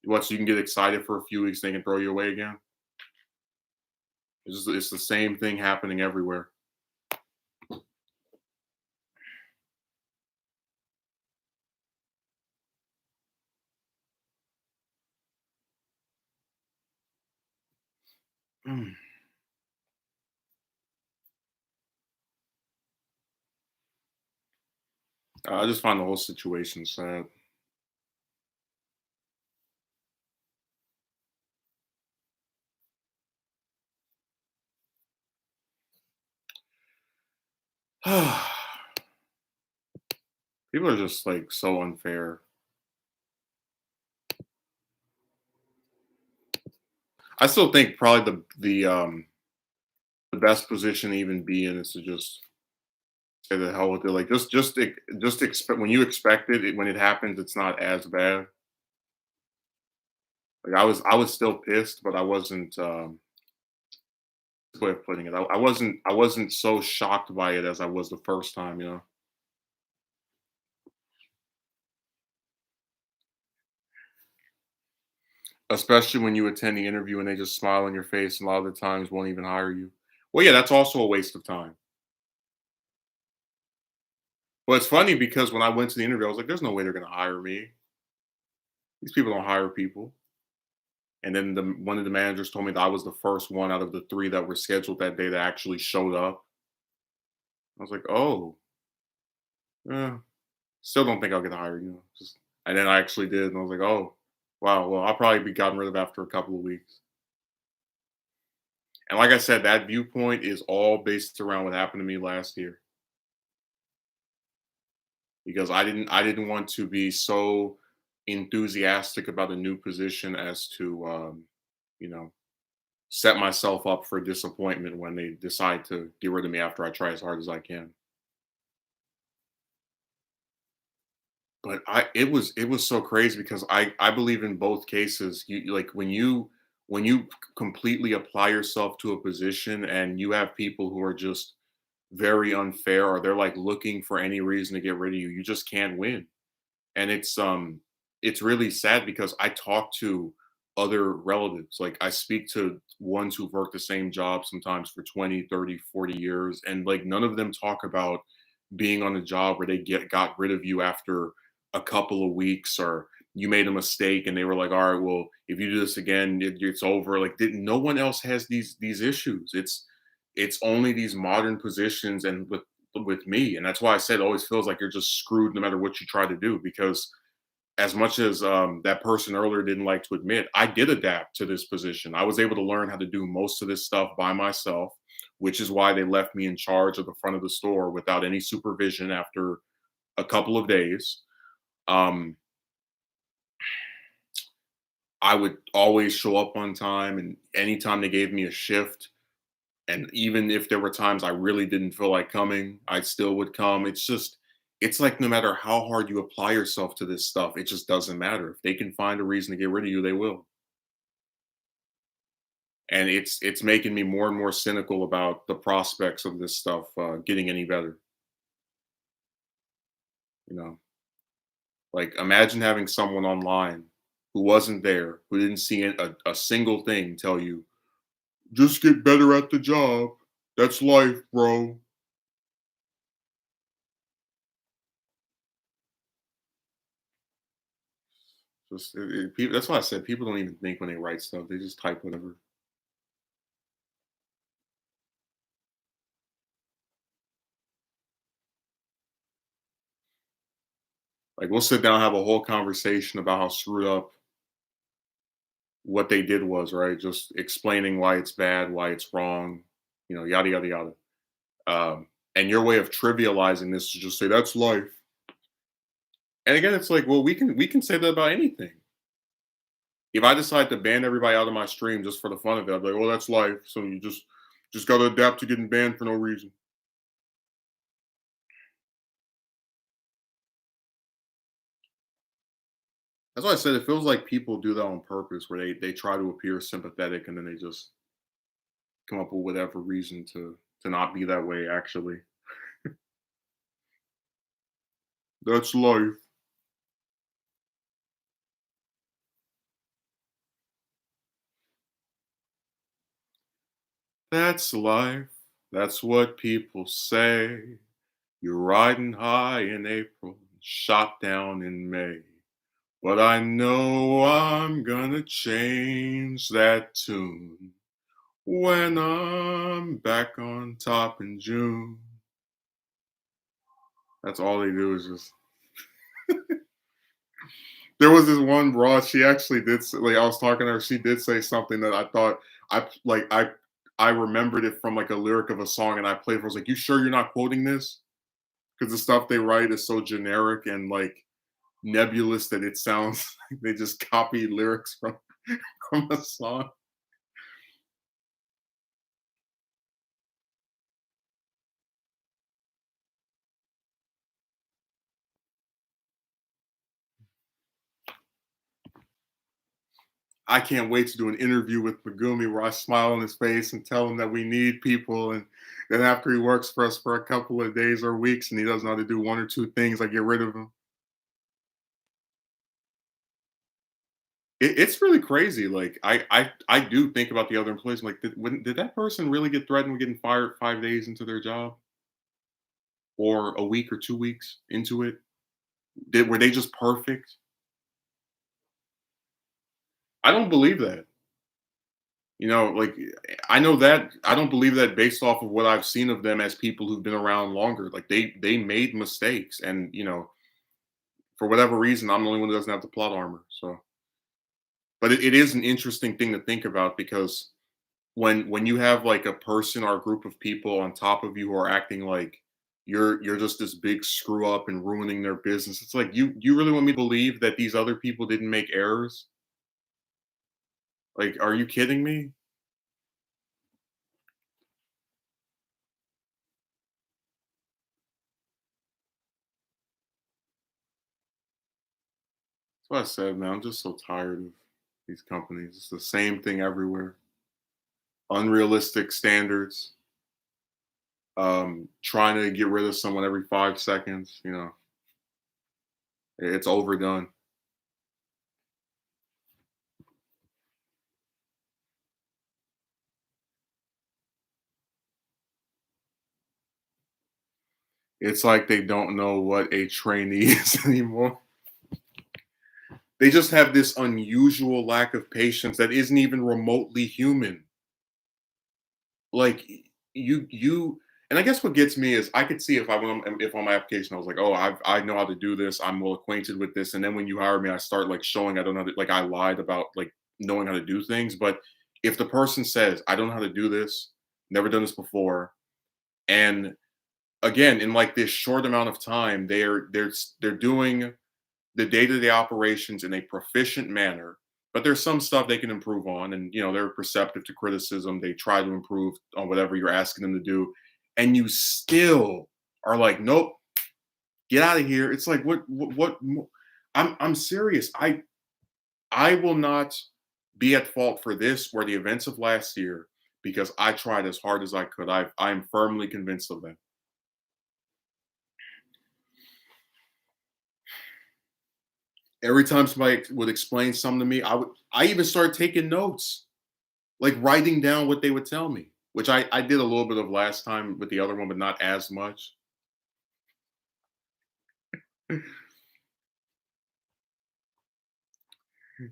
A: What, so you can get excited for a few weeks, they can throw you away again? It's the same thing happening everywhere. Mm. I just find the whole situation sad. People are just like so unfair. I still think probably the best position to even be in is to just say the hell with it. Like just expect when you expect it, when it happens, it's not as bad. Like I was still pissed, but I wasn't. Way of putting it. I wasn't so shocked by it as I was the first time. Especially when you attend the interview and they just smile on your face, and a lot of the times won't even hire you. Well, yeah, that's also a waste of time. Well, it's funny because when I went to the interview, I was like, "There's no way they're going to hire me. These people don't hire people." And then one of the managers told me that I was the first one out of the three that were scheduled that day that actually showed up. I was like, "Oh, yeah." Still don't think I'll get hired, just and then I actually did, and I was like, "Oh, wow, well, I'll probably be gotten rid of after a couple of weeks." And like I said, that viewpoint is all based around what happened to me last year because I didn't want to be so enthusiastic about a new position as to, you know, set myself up for disappointment when they decide to get rid of me after I try as hard as I can. But it was so crazy because I believe in both cases. Like when you completely apply yourself to a position and you have people who are just very unfair or they're like looking for any reason to get rid of you, you just can't win. And it's really sad because I talk to other relatives. Like I speak to ones who've worked the same job sometimes for 20, 30, 40 years and like none of them talk about being on a job where they got rid of you after a couple of weeks or you made a mistake and they were like, all right, well, if you do this again, it's over. Like no one else has these issues. It's only these modern positions and with me. And that's why I said it always feels like you're just screwed no matter what you try to do. Because as much as that person earlier didn't like to admit, I did adapt to this position. I was able to learn how to do most of this stuff by myself, which is why they left me in charge of the front of the store without any supervision after a couple of days. Um, I would always show up on time, and anytime they gave me a shift, and even if there were times I really didn't feel like coming, I still would come. It's like no matter how hard you apply yourself to this stuff, it just doesn't matter. If they can find a reason to get rid of you, they will. And it's making me more and more cynical about the prospects of this stuff getting any better. You know, like imagine having someone online who wasn't there, who didn't see a single thing, tell you, "Just get better at the job. That's life, bro." That's why I said people don't even think when they write stuff; they just type whatever. Like we'll sit down, and have a whole conversation about how screwed up what they did was, right? Just explaining why it's bad, why it's wrong, yada yada yada. And your way of trivializing this is just say that's life. And again, it's like, well, we can say that about anything. If I decide to ban everybody out of my stream just for the fun of it, I'd be like, well, that's life. So you just gotta adapt to getting banned for no reason. That's why I said it feels like people do that on purpose, where they try to appear sympathetic and then they just come up with whatever reason to not be that way. Actually, that's life. That's life. That's what people say. You're riding high in April, shot down in May. But I know I'm gonna change that tune when I'm back on top in June. That's all they do is just. There was this one broad. She actually did like I was talking to her. She did say something that I thought I remembered it from like a lyric of a song, and I played. For I was like, "You sure you're not quoting this?" Because the stuff they write is so generic and like nebulous that it sounds like they just copied lyrics from a song. I can't wait to do an interview with Megumi where I smile on his face and tell him that we need people. And then after he works for us for a couple of days or weeks and he doesn't know how to do one or two things, I get rid of him. It's really crazy. Like I do think about the other employees. I'm like, did that person really get threatened with getting fired 5 days into their job, or a week or 2 weeks into it? Were they just perfect? I don't believe that. Like I know that I don't believe that based off of what I've seen of them as people who've been around longer. Like they made mistakes, and For whatever reason, I'm the only one who doesn't have the plot armor. So, but it is an interesting thing to think about because when you have like a person or a group of people on top of you who are acting like you're just this big screw up and ruining their business, it's like you really want me to believe that these other people didn't make errors? Like, are you kidding me? That's what I said, man. I'm just so tired of these companies. It's the same thing everywhere. Unrealistic standards. Trying to get rid of someone every 5 seconds. It's overdone. It's like they don't know what a trainee is anymore. They just have this unusual lack of patience that isn't even remotely human. Like you and I guess what gets me is I could see if on my application I was like, "Oh, I know how to do this. I'm well acquainted with this." And then when you hire me, I start like showing I don't know how to, like I lied about like knowing how to do things. But if the person says, "I don't know how to do this, never done this before," and again, in like this short amount of time, they're doing the day-to-day operations in a proficient manner, but there's some stuff they can improve on, and they're perceptive to criticism. They try to improve on whatever you're asking them to do, and you still are like, nope, get out of here. It's like I'm serious. I will not be at fault for this or the events of last year because I tried as hard as I could. I'm firmly convinced of that. Every time somebody would explain something to me, I even started taking notes, like writing down what they would tell me, which I did a little bit of last time with the other one, but not as much.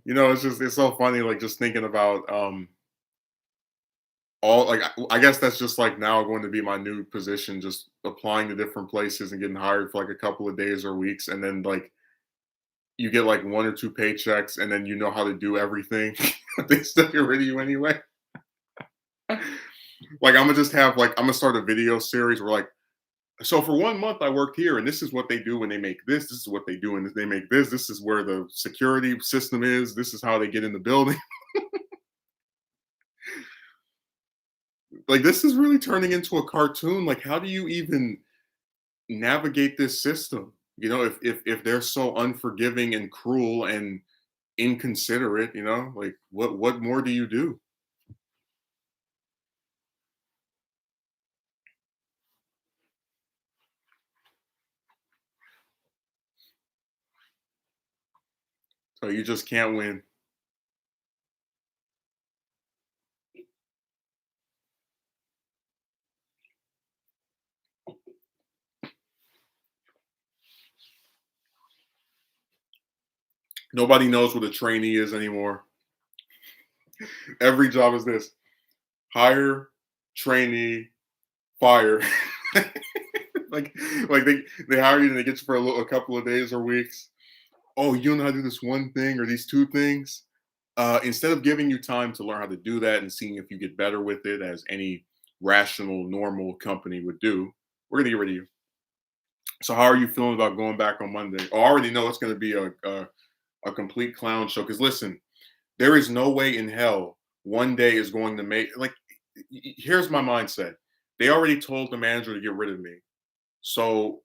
A: It's so funny, like just thinking about all like I guess that's just like now going to be my new position, just applying to different places and getting hired for like a couple of days or weeks, and then like you get like one or two paychecks, and then you know how to do everything. They still get rid of you anyway. Like I'm gonna start a video series where like, so for 1 month I worked here, and this is what they do when they make this. This is what they do when they make this. This is where the security system is. This is how they get in the building. Like this is really turning into a cartoon. Like how do you even navigate this system? If they're so unforgiving and cruel and inconsiderate, like what more do you do? So you just can't win. Nobody knows what a trainee is anymore. Every job is this: hire, trainee, fire. like like they hire you and they get you for a couple of days or weeks. Oh, you don't know how to do this one thing or these two things. Instead of giving you time to learn how to do that and seeing if you get better with it, as any rational, normal company would do, we're gonna get rid of you. So, how are you feeling about going back on Monday? Oh, I already know it's gonna be a complete clown show. Because listen, there is no way in hell one day is going to make like. Here's my mindset. They already told the manager to get rid of me. So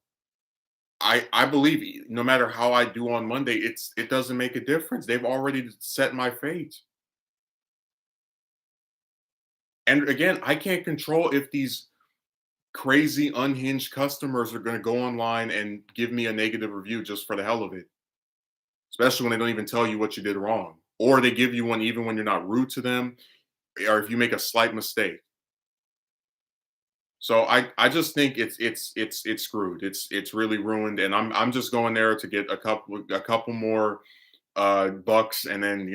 A: I believe no matter how I do on Monday, it doesn't make a difference. They've already set my fate. And again, I can't control if these crazy unhinged customers are going to go online and give me a negative review just for the hell of it. Especially when they don't even tell you what you did wrong, or they give you one even when you're not rude to them, or if you make a slight mistake. So I just think it's screwed. It's really ruined, and I'm just going there to get a couple more bucks, and then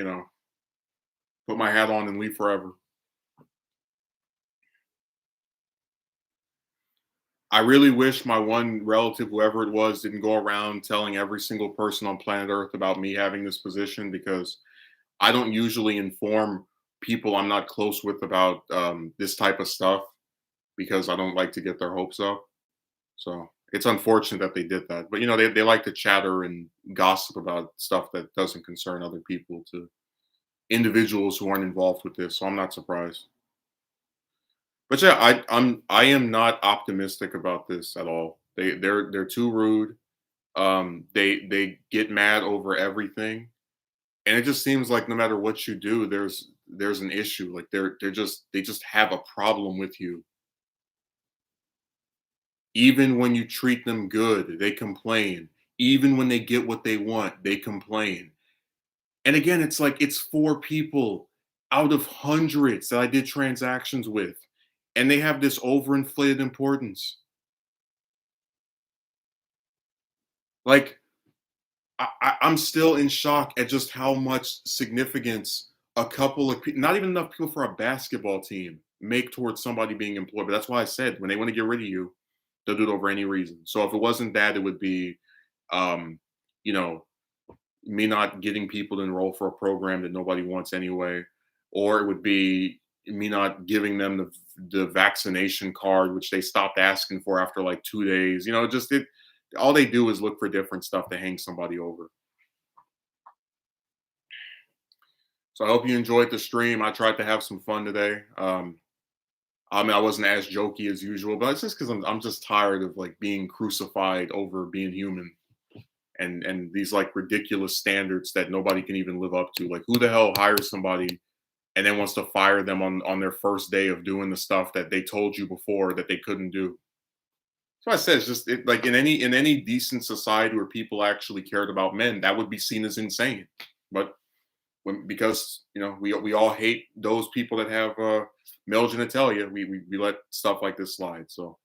A: put my hat on and leave forever. I really wish my one relative, whoever it was, didn't go around telling every single person on planet Earth about me having this position, because I don't usually inform people I'm not close with about this type of stuff, because I don't like to get their hopes up. So it's unfortunate that they did that. But they like to chatter and gossip about stuff that doesn't concern other people to individuals who aren't involved with this. So I'm not surprised. But yeah, I am not optimistic about this at all. They're too rude. They get mad over everything, and it just seems like no matter what you do, there's an issue. Like they just have a problem with you. Even when you treat them good, they complain. Even when they get what they want, they complain. And again, it's like it's four people out of hundreds that I did transactions with, and they have this overinflated importance. Like I'm still in shock at just how much significance a couple of people, not even enough people for a basketball team, make towards somebody being employed. But that's why I said when they want to get rid of you, they'll do it over any reason. So if it wasn't that, it would be, um, you know, me not getting people to enroll for a program that nobody wants anyway, or it would be me not giving them the vaccination card, which they stopped asking for after like 2 days. Just it. All they do is look for different stuff to hang somebody over. So I hope you enjoyed the stream. I tried to have some fun today. I mean, I wasn't as jokey as usual, but it's just because I'm just tired of like being crucified over being human, and these like ridiculous standards that nobody can even live up to. Like, who the hell hires somebody and then wants to fire them on their first day of doing the stuff that they told you before that they couldn't do? So I said, it's just like in any decent society where people actually cared about men, that would be seen as insane. But because we all hate those people that have male genitalia, we let stuff like this slide. So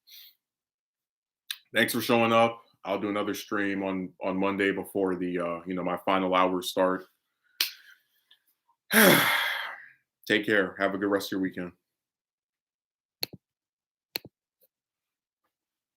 A: thanks for showing up. I'll do another stream on Monday before the my final hours start. Take care. Have a good rest of your weekend.